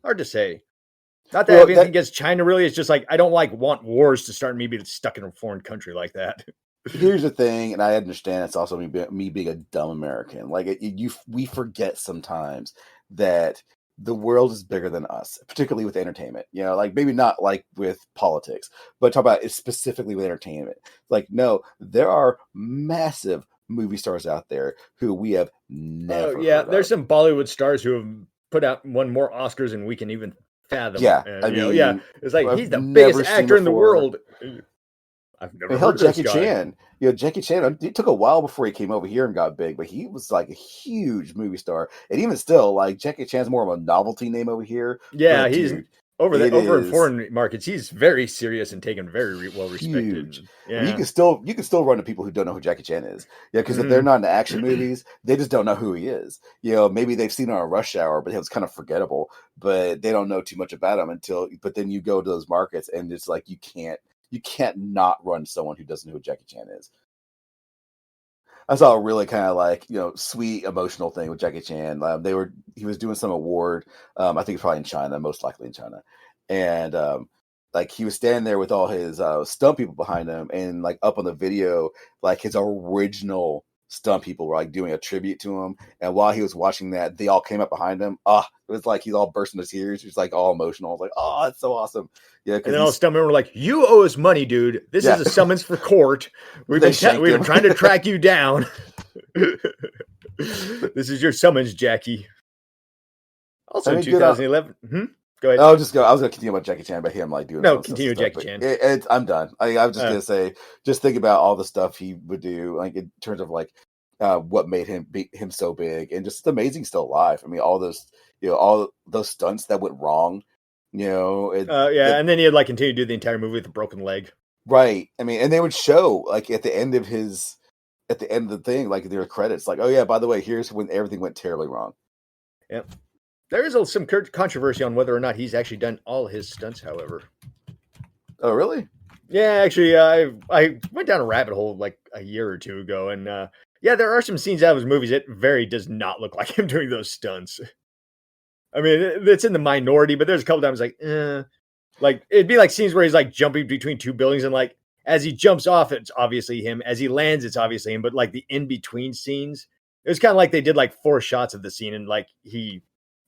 hard to say. Not that I have anything against China, really. It's just like, I don't want wars to start me being stuck in a foreign country like that. Here's the thing, and I understand it's also me being a dumb American. Like we forget sometimes that the world is bigger than us, particularly with entertainment. Like maybe not like with politics, but talk about it specifically with entertainment. Like, no, there are massive movie stars out there who we have never. There's some Bollywood stars who have won more Oscars than we can even fathom. Yeah, and, it's like he's the biggest actor in the world. I've never heard of Jackie this guy. Chan. Jackie Chan, it took a while before he came over here and got big, but he was like a huge movie star. And even still, like Jackie Chan's more of a novelty name over here. Yeah, he's over in foreign markets. He's very serious and taken very well respected. Yeah. I mean, you can still run to people who don't know who Jackie Chan is. Yeah, because if they're not into action movies, they just don't know who he is. Maybe they've seen him on Rush Hour, but it was kind of forgettable. But they don't know too much about him but then you go to those markets and it's like you can't not run someone who doesn't know who Jackie Chan is. I saw a really kind of like, sweet emotional thing with Jackie Chan. He was doing some award. I think it's probably in China, most likely in China. And like he was standing there with all his stunt people behind him, and like up on the video, like his original stunt people were like doing a tribute to him. And while he was watching that, they all came up behind him. It was like he's all bursting into tears. He's like all emotional. I was like, oh, that's so awesome. Yeah, and then all the stuntmen were like, you owe us money, dude. This is a summons for court. We've been trying to track you down. This is your summons, Jackie. Also in 2011. Go ahead. I was going to continue about Jackie Chan, but him like doing continue Jackie Chan. I'm done. I was just going to say, just think about all the stuff he would do, like in terms of like what made him so big, and just amazing still alive. I mean, all those all those stunts that went wrong. And then he'd like continue to do the entire movie with a broken leg. Right. I mean, and they would show like at the end of the thing, like their credits, like, oh yeah, by the way, here's when everything went terribly wrong. Yep. There is some controversy on whether or not he's actually done all his stunts, however. Oh, really? Yeah, actually, I went down a rabbit hole like a year or two ago, and there are some scenes out of his movies that very does not look like him doing those stunts. I mean, it's in the minority, but there's a couple times like it'd be like scenes where he's like jumping between two buildings, and like as he jumps off, it's obviously him. As he lands, it's obviously him. But like the in between scenes, it was kind of like they did like 4 shots of the scene, and like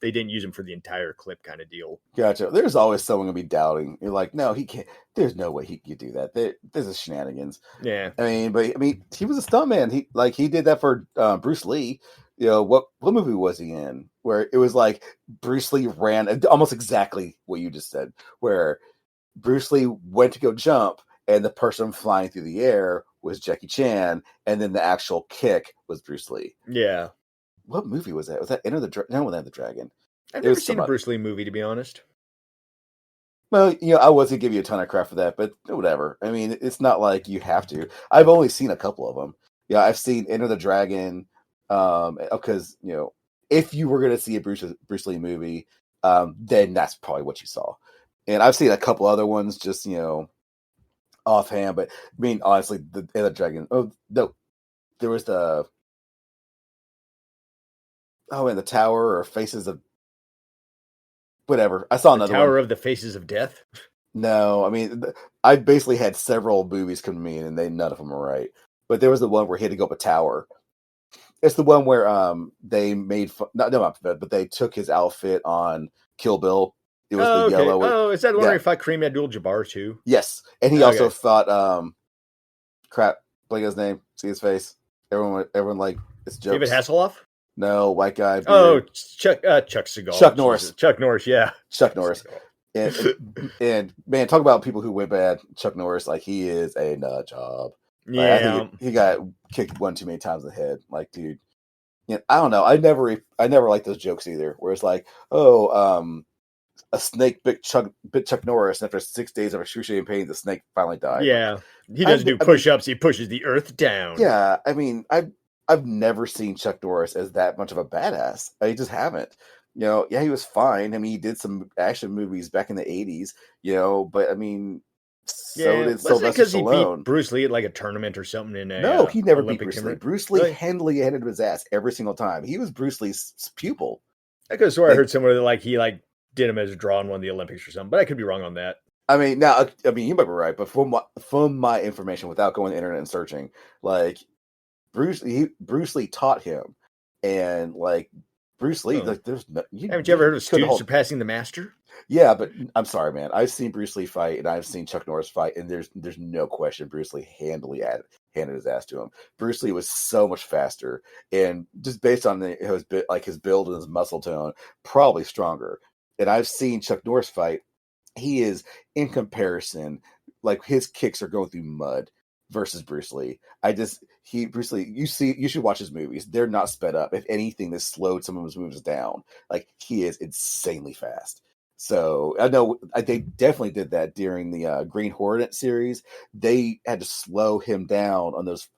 they didn't use him for the entire clip, kind of deal. Gotcha. There's always someone gonna be doubting. You're like, no, he can't. There's no way he could do that. This is shenanigans. Yeah. I mean, he was a stuntman. He did that for Bruce Lee. What movie was he in? Where it was like Bruce Lee ran almost exactly what you just said. Where Bruce Lee went to go jump, and the person flying through the air was Jackie Chan, and then the actual kick was Bruce Lee. Yeah. What movie was that? Was that Enter the Dragon? No, Enter the Dragon. I've never seen a Bruce Lee movie, to be honest. Well, I wasn't give you a ton of crap for that, but whatever. I mean, it's not like you have to. I've only seen a couple of them. Yeah, I've seen Enter the Dragon. Because if you were going to see a Bruce Lee movie, then that's probably what you saw. And I've seen a couple other ones, just offhand. But I mean, honestly, the Enter the Dragon. Oh no, there was the in the Tower or Faces of whatever. I saw another Tower one. of the Faces of Death. No, I mean, I basically had several movies come to me, and none of them were right. But there was the one where he had to go up a tower. It's the one where they made but they took his outfit on Kill Bill. It was the yellow. Oh, is that the one where he fought Kareem Abdul-Jabbar too? Yes, and he also fought blank his name, see his face. Everyone like it's jokes. David Hasselhoff? No, white guy. Beard. Oh, Chuck Segal. Chuck Norris. Jesus. Chuck Norris, yeah. Chuck Norris. And man, talk about people who went bad. Chuck Norris, like he is a nut job. Yeah, I think he got kicked one too many times in the head. Like, dude, I don't know. I never liked those jokes either. Where it's like, a snake bit Chuck Norris, and after 6 days of excruciating pain, the snake finally died. Yeah, he doesn't do push-ups. He pushes the earth down. Yeah, I mean, I've never seen Chuck Norris as that much of a badass. I just haven't. Yeah, he was fine. I mean, he did some action movies back in the 80s, but I mean, did Sylvester Stallone. He beat Bruce Lee at like a tournament or something in a No, he never Olympic beat Bruce tournament. Lee. Bruce Lee handily handed him his ass every single time. He was Bruce Lee's pupil. I could have sworn I heard somewhere that he did him as a draw and won the Olympics or something, but I could be wrong on that. I mean, you might be right, but from my information, without going to the internet and searching, like Bruce Lee taught him, and like Bruce Lee, there's no. Haven't you ever heard of students surpassing the master? Yeah, but I'm sorry, man. I've seen Bruce Lee fight, and I've seen Chuck Norris fight, and there's no question Bruce Lee handed his ass to him. Bruce Lee was so much faster, and just based on his build and his muscle tone, probably stronger. And I've seen Chuck Norris fight. He is, in comparison, like his kicks are going through mud versus Bruce Lee. Bruce Lee, you should watch his movies. They're not sped up. If anything, this slowed some of his moves down. Like, he is insanely fast. So I know they definitely did that during the Green Hornet series. They had to slow him down on those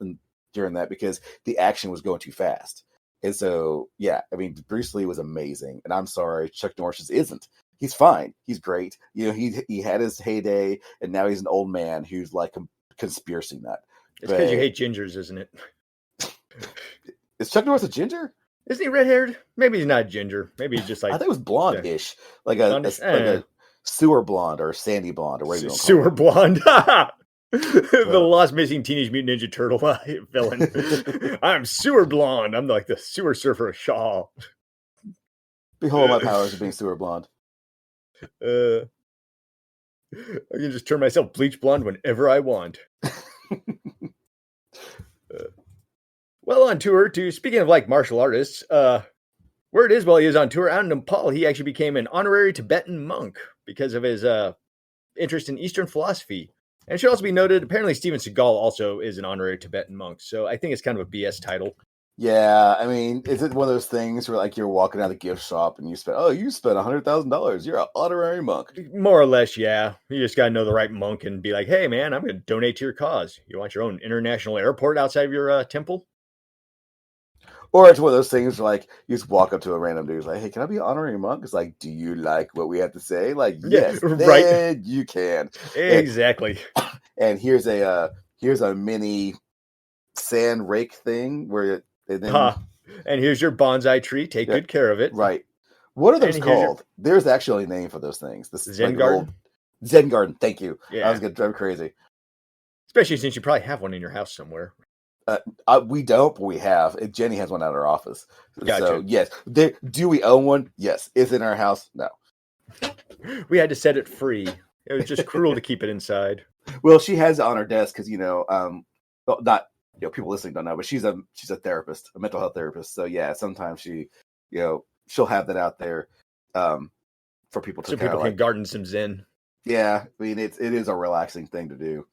during that because the action was going too fast. And so, yeah, I mean, Bruce Lee was amazing. And I'm sorry, Chuck Norris isn't. He's fine. He's great. He had his heyday, and now he's an old man who's like a conspiracy nut. It's because you hate gingers, isn't it? Is Chuck Norris a ginger? Isn't he red-haired? Maybe he's not ginger. Maybe he's just like... I think it was blonde-ish. Like a sewer blonde or sandy blonde or whatever you want to call it. Sewer blonde. The Lost Missing Teenage Mutant Ninja Turtle villain. I'm sewer blonde. I'm like the sewer surfer Shaw. Behold my powers of being sewer blonde. I can just turn myself bleach blonde whenever I want. Well, on tour, speaking of like martial artists, word is while he was on tour out in Nepal, he actually became an honorary Tibetan monk because of his interest in Eastern philosophy. And it should also be noted, apparently Steven Seagal also is an honorary Tibetan monk. So I think it's kind of a BS title. Yeah, I mean, is it one of those things where like you're walking out of the gift shop and you spent $100,000? You're an honorary monk. More or less, yeah. You just gotta know the right monk and be like, hey man, I'm gonna donate to your cause. You want your own international airport outside of your temple? Or it's one of those things where like you just walk up to a random dude, like, "Hey, can I be an honorary monk?" It's like, "Do you like what we have to say?" Like, Yeah, yes, right. then you can. And, Exactly. and here's a mini sand rake thing where and then Ha. And here's your bonsai tree. Take yeah, good care of it. right. What are And those here's your called? There's actually a name for those things. This Zen like a little garden. Zen garden. Thank you. I was Yeah. gonna drive me crazy. Especially since you probably have one in your house somewhere. We don't, but we have. Jenny has one at our office. So Gotcha. yes, do we own one? Yes. Is it in our house? No. We had to set it free. It was just cruel to keep it inside. Well, she has it on her desk because well, not people listening don't know, but she's a therapist, a mental health therapist. So yeah, sometimes she'll have that out there for people to So kind people of can like. garden some Zen. Yeah, I mean it is a relaxing thing to do.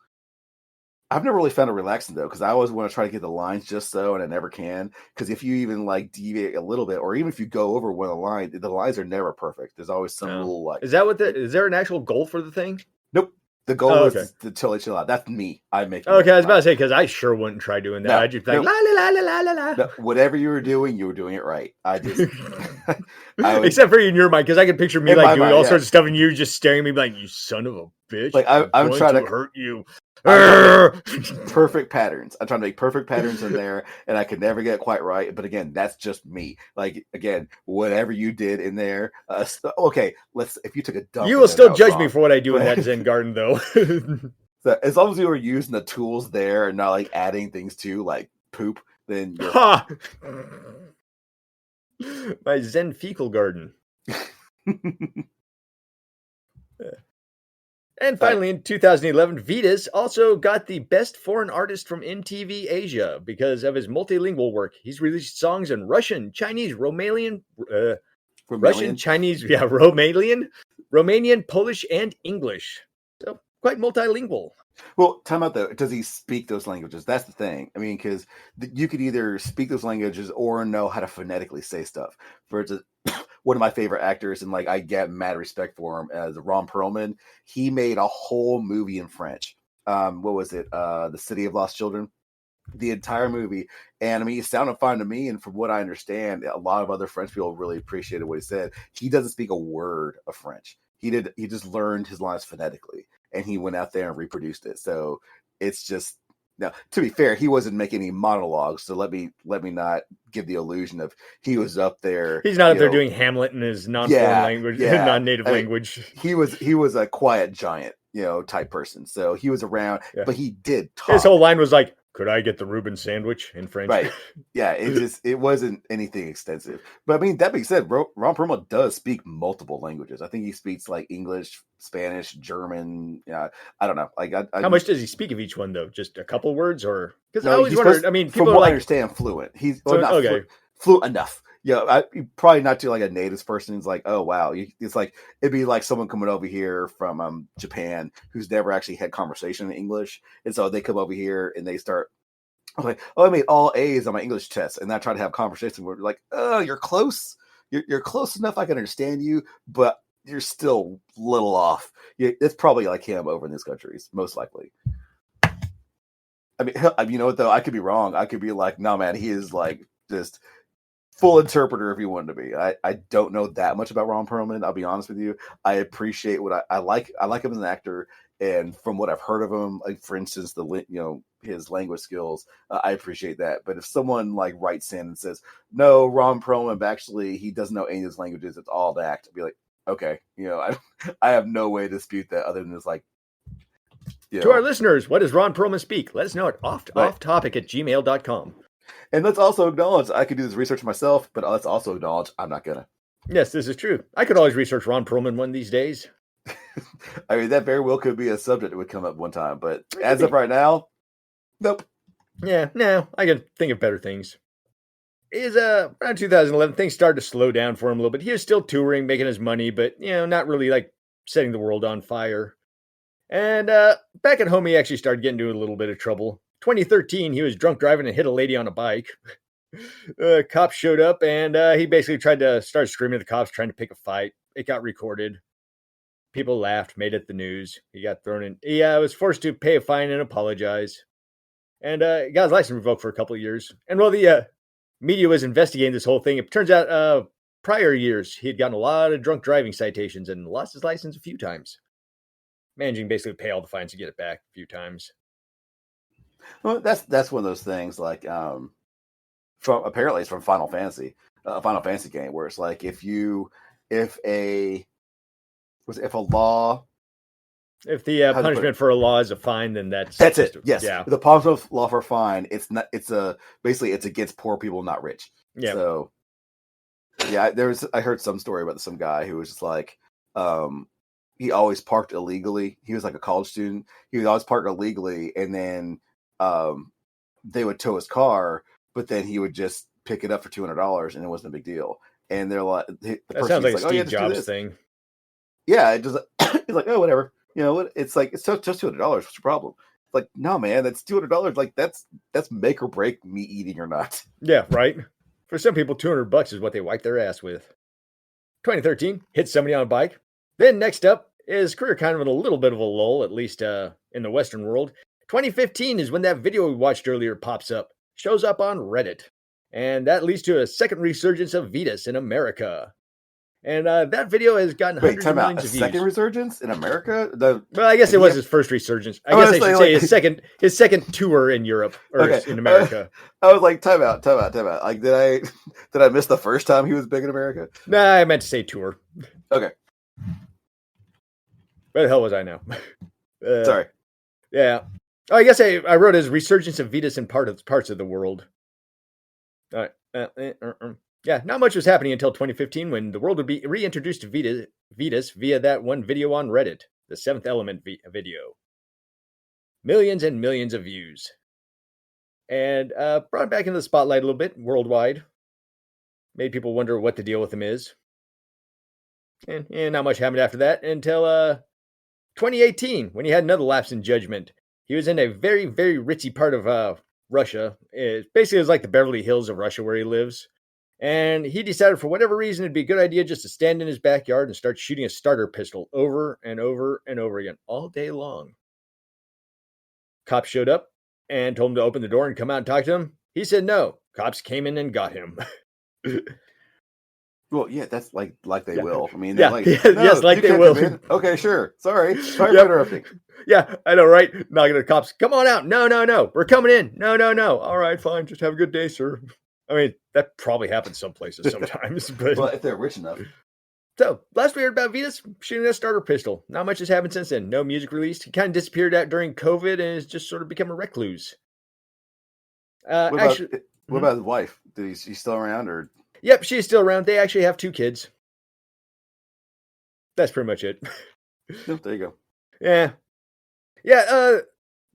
I've never really found it relaxing though, because I always want to try to get the lines just so, and I never can. Because if you even like deviate a little bit, or even if you go over one of the lines are never perfect. There's always some Oh. little like. Is that what is there an actual goal for the thing? Nope. The goal Oh, is okay. to totally chill out. That's me. I'm making. Okay, I was about to say because I sure wouldn't try doing that. No, I'd just be like nope. la la la la la la. No, whatever you were doing it right. I just, except for in your mind, because I could picture me in like my doing mind, all yeah. sorts of stuff, and you just staring at me like, "You son of a bitch! Like I'm going trying to to hurt you." make perfect patterns. I'm trying to make perfect patterns in there, and I can never get it quite right. But again, that's just me. Like again, whatever you did in there. Okay, if you took a dump, You in will there, still that was judge me wrong. for what I do in But that Zen garden, though. so as long as you were using the tools there and not like adding things to like poop, then you're Ha! My Zen fecal garden. fine. And finally, in 2011, Vitas also got the Best Foreign Artist from MTV Asia because of his multilingual work. He's released songs in Russian, Chinese, Romanian, Russian, Chinese, yeah, Romanian, Polish, and English. So quite multilingual. Well, time out though. Does he speak those languages? That's the thing. I mean, because you could either speak those languages or know how to phonetically say stuff. For instance, one of my favorite actors, and like I get mad respect for him, as Ron Perlman. He made a whole movie in French. What was it? The City of Lost Children. The entire movie, and I mean, it sounded fine to me. And from what I understand, a lot of other French people really appreciated what he said. He doesn't speak a word of French. He did. He just learned his lines phonetically, and he went out there and reproduced it. So it's just now. To be fair, he wasn't making any monologues. So let me not give the illusion of he was up there. He's not up there doing Hamlet in his non-foreign language, non-native language. He was a quiet giant, type person. So he was around, but he did talk. His whole line was like, "Could I get the Reuben sandwich?" in French. Right. Yeah, it wasn't anything extensive. But I mean, that being said, Ron Perlman does speak multiple languages. I think he speaks like English, Spanish, German. Yeah, I don't know. Like, how much does he speak of each one though? Just a couple words, or because no, I always wondered. I mean, people from are what I like, understand, fluent. He's so, okay. Fluent enough. Yeah, probably not to like a native person. It's like, oh wow, it's like it'd be like someone coming over here from Japan who's never actually had conversation in English, and so they come over here and they start. I'm like, oh, I made all A's on my English test, and I try to have conversation. We're like, oh, you're close. You're close enough. I can understand you, but you're still a little off. It's probably like him over in these countries, most likely. I mean, you know what though? I could be wrong. I could be like, no, man, he is like just full interpreter if you wanted to be. I don't know that much about Ron Perlman. I'll be honest with you. I appreciate what I like. I like him as an actor, and from what I've heard of him, like for instance, his language skills, I appreciate that. But if someone like writes in and says, "No, Ron Perlman, actually, he doesn't know any of his languages. It's all the act," I'd be like, okay, I have no way to dispute that other than this like. To our listeners, what does Ron Perlman speak? Let us know at offtopic@gmail.com. And let's also acknowledge I could do this research myself, but let's also acknowledge I'm not gonna. Yes, this is true. I could always research Ron Perlman one of these days. I mean, that very well could be a subject that would come up one time, but as of right now, nope. Yeah, no, I can think of better things. Around 2011, things started to slow down for him a little bit. He was still touring, making his money, but not really like setting the world on fire. And back at home, he actually started getting into a little bit of trouble. 2013, he was drunk driving and hit a lady on a bike. Cops showed up, and he basically tried to start screaming at the cops, trying to pick a fight. It got recorded. People laughed, made it the news. He got thrown in. He was forced to pay a fine and apologize. And got his license revoked for a couple of years. And while the media was investigating this whole thing, it turns out prior years he had gotten a lot of drunk driving citations and lost his license a few times. Managing basically to pay all the fines to get it back a few times. Well, that's one of those things like apparently it's from Final Fantasy, a Final Fantasy game where it's like if a law. If the punishment for a law is a fine, then that's it. Yes. Yeah. The punishment of law for a fine, basically it's against poor people, not rich. Yeah. So yeah, I heard some story about some guy who was just like, he always parked illegally. He was like a college student. He would always park illegally, and then they would tow his car, but then he would just pick it up for $200, and it wasn't a big deal. And they're like, that sounds like a Steve Jobs thing. Yeah, it just he's like, oh, whatever. You know, it's like, it's just $200. What's your problem? Like, no, man, that's $200. Like, that's make or break me eating or not. Yeah, right. For some people, $200 is what they wipe their ass with. 2013, hit somebody on a bike. Then next up is career kind of in a little bit of a lull, at least in the Western world. 2015 is when that video we watched earlier pops up, shows up on Reddit. And that leads to a second resurgence of Vitas in America. And that video has gotten hundreds of millions of views. Second resurgence in America? Well, I guess it was his first resurgence. I guess I should say his second tour in Europe or in America. I was like, time out. Like, did I miss the first time he was big in America? Nah, I meant to say tour. Okay. Where the hell was I now? Sorry. Yeah. Oh, I guess I wrote as resurgence of Vitas in parts of the world. All right. Yeah, not much was happening until 2015 when the world would be reintroduced to Vitas via that one video on Reddit, the Seventh Element video. Millions and millions of views. And brought back into the spotlight a little bit worldwide. Made people wonder what the deal with him is. And not much happened after that until 2018 when he had another lapse in judgment. He was in a very, very ritzy part of Russia. It was like the Beverly Hills of Russia where he lives. And he decided for whatever reason it'd be a good idea just to stand in his backyard and start shooting a starter pistol over and over and over again all day long. Cops showed up and told him to open the door and come out and talk to him. He said no. Cops came in and got him. Well, yeah, that's like they will. I mean, like, yes, like they will. Okay, sure. Sorry for interrupting. Yeah, I know, right? Knocking at the cops. Come on out. No. We're coming in. No. All right, fine. Just have a good day, sir. I mean, that probably happens some places sometimes. But well, if they're rich enough. So, last we heard about Vitas shooting a starter pistol. Not much has happened since then. No music released. He kind of disappeared out during COVID and has just sort of become a recluse. What about his wife? Is she still around? Or? Yep, she's still around. They actually have 2 kids. That's pretty much it. Oh, there you go. Yeah.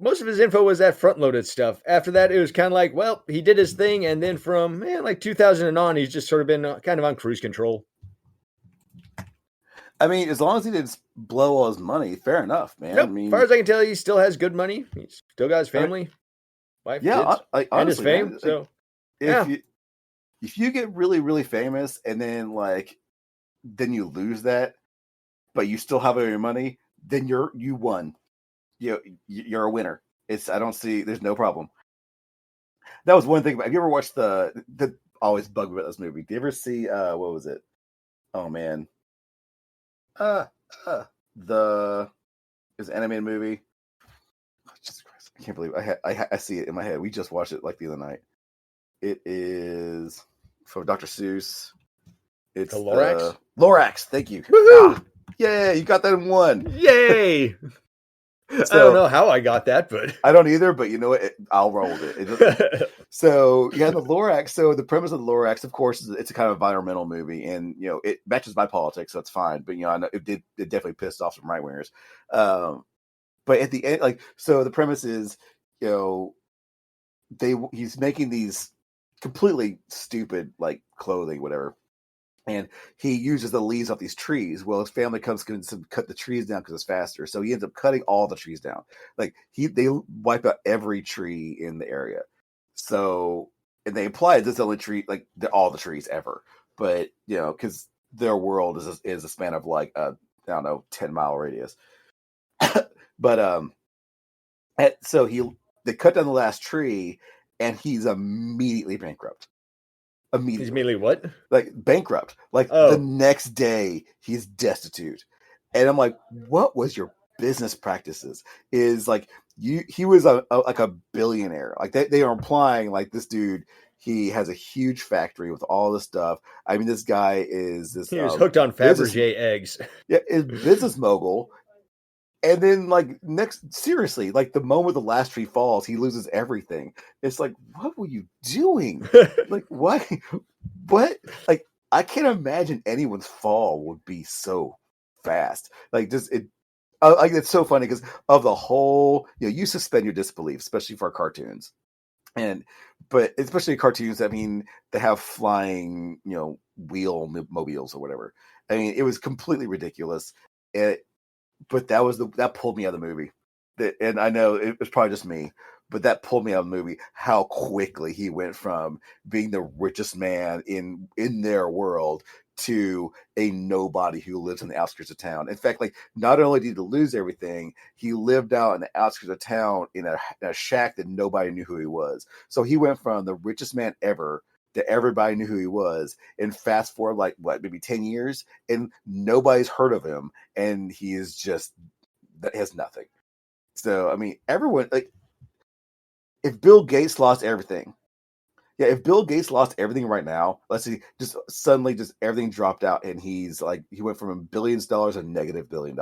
Most of his info was that front-loaded stuff. After that, it was kind of like, well, he did his thing, and then from like 2000 and on, he's just sort of been kind of on cruise control. I mean, as long as he didn't blow all his money, fair enough, man. Nope. I mean, as far as I can tell, he still has good money. He's still got his family, wife, kids, honestly, and his fame. Man, so, if you get really, really famous, and then then you lose that, but you still have all your money, then you won. You're a winner. There's no problem. That was one thing. Have you ever watched the always bug me about this movie? Do you ever see what was it? Oh man. The animated movie. Oh, Jesus Christ. I can't believe I see it in my head. We just watched it like the other night. It is from Dr. Seuss. It's the Lorax? Lorax, thank you. Yeah, you got that in one. Yay! So, I don't know how I got that, but I don't either. But you know what? I'll roll with it. So yeah, the Lorax. So the premise of the Lorax, of course, is it's a kind of environmental movie, and it matches my politics, so it's fine. But I know it definitely pissed off some right wingers. But at the end, so the premise is, he's making these completely stupid clothing, whatever. And he uses the leaves off these trees. Well, his family comes to cut the trees down because it's faster. So he ends up cutting all the trees down. They wipe out every tree in the area. So and they imply this only tree like all the trees ever, but because their world is a span of like I don't know 10-mile radius, but so they cut down the last tree, and he's immediately bankrupt. Immediately. He's immediately what? Like bankrupt. Like the next day, he's destitute, and I'm like, what was your business practices? Is like he was like a billionaire. Like they are implying like this dude. He has a huge factory with all this stuff. I mean, this guy is this. He was hooked on Fabergé eggs. Yeah, is business mogul. And then, like, seriously, like, the moment the last tree falls, he loses everything. It's like, what were you doing? Like, what? What? Like, I can't imagine anyone's fall would be so fast. Like, just, like, it's so funny because of the whole, you suspend your disbelief, especially for cartoons. But especially cartoons, I mean, they have flying, wheel mobiles or whatever. I mean, it was completely ridiculous. But that pulled me out of the movie. And I know it was probably just me, but that pulled me out of the movie. How quickly he went from being the richest man in their world to a nobody who lives in the outskirts of town. In fact, like not only did he lose everything, he lived out in the outskirts of town in a shack that nobody knew who he was. So he went from the richest man ever that everybody knew who he was, and fast forward like maybe 10 years, and nobody's heard of him, and he is just that has nothing. So I mean, everyone like if Bill Gates lost everything, if Bill Gates lost everything right now, let's see, just suddenly just everything dropped out, and he's like he went from $billions to -$1 billion,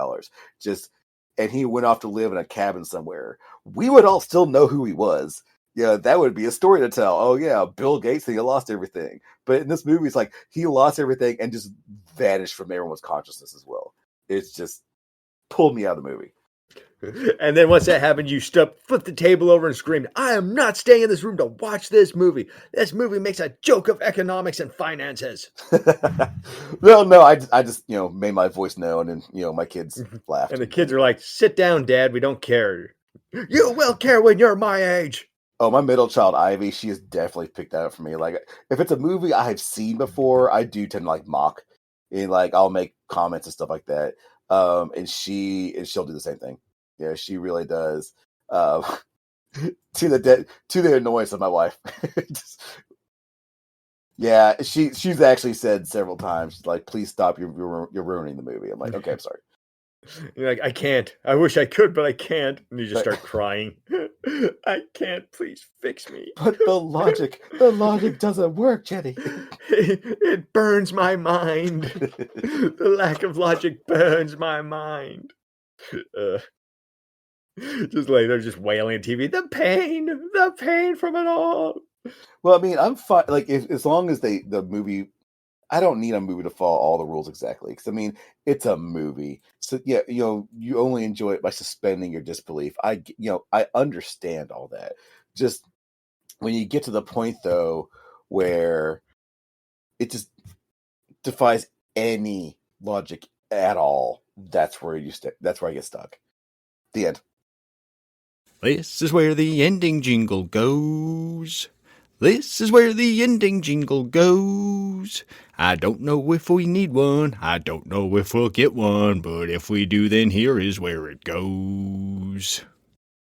and he went off to live in a cabin somewhere. We would all still know who he was. Yeah, that would be a story to tell. Oh yeah, Bill Gates, he lost everything. But in this movie, it's like he lost everything and just vanished from everyone's consciousness as well. It's just pulled me out of the movie. And then once that happened, you flipped the table over and screamed, "I am not staying in this room to watch this movie. This movie makes a joke of economics and finances." No, I just made my voice known, and my kids laughed. And the kids are like, "Sit down, Dad. We don't care." "You will care when you're my age." Oh, my middle child, Ivy, she has definitely picked that up for me. Like, if it's a movie I have seen before, I do tend to like mock, and like I'll make comments and stuff like that. And she'll do the same thing. Yeah, she really does. To the annoyance of my wife. Yeah, she's actually said several times, she's like, "Please stop! You're ruining the movie." I'm like, "Okay, I'm sorry." You're like, "I can't. I wish I could, but I can't." And you just start crying. "I can't. Please fix me." But the logic doesn't work, Jenny. It burns my mind. The lack of logic burns my mind. Just like they're just wailing on TV. The pain from it all. Well, I mean, I'm fine. Like, as long as the movie. I don't need a movie to follow all the rules exactly, because I mean it's a movie. So yeah, you only enjoy it by suspending your disbelief. I understand all that. Just when you get to the point though where it just defies any logic at all, that's where that's where I get stuck. The end. This is where the ending jingle goes. This is where the ending jingle goes. I don't know if we need one. I don't know if we'll get one. But if we do, then here is where it goes.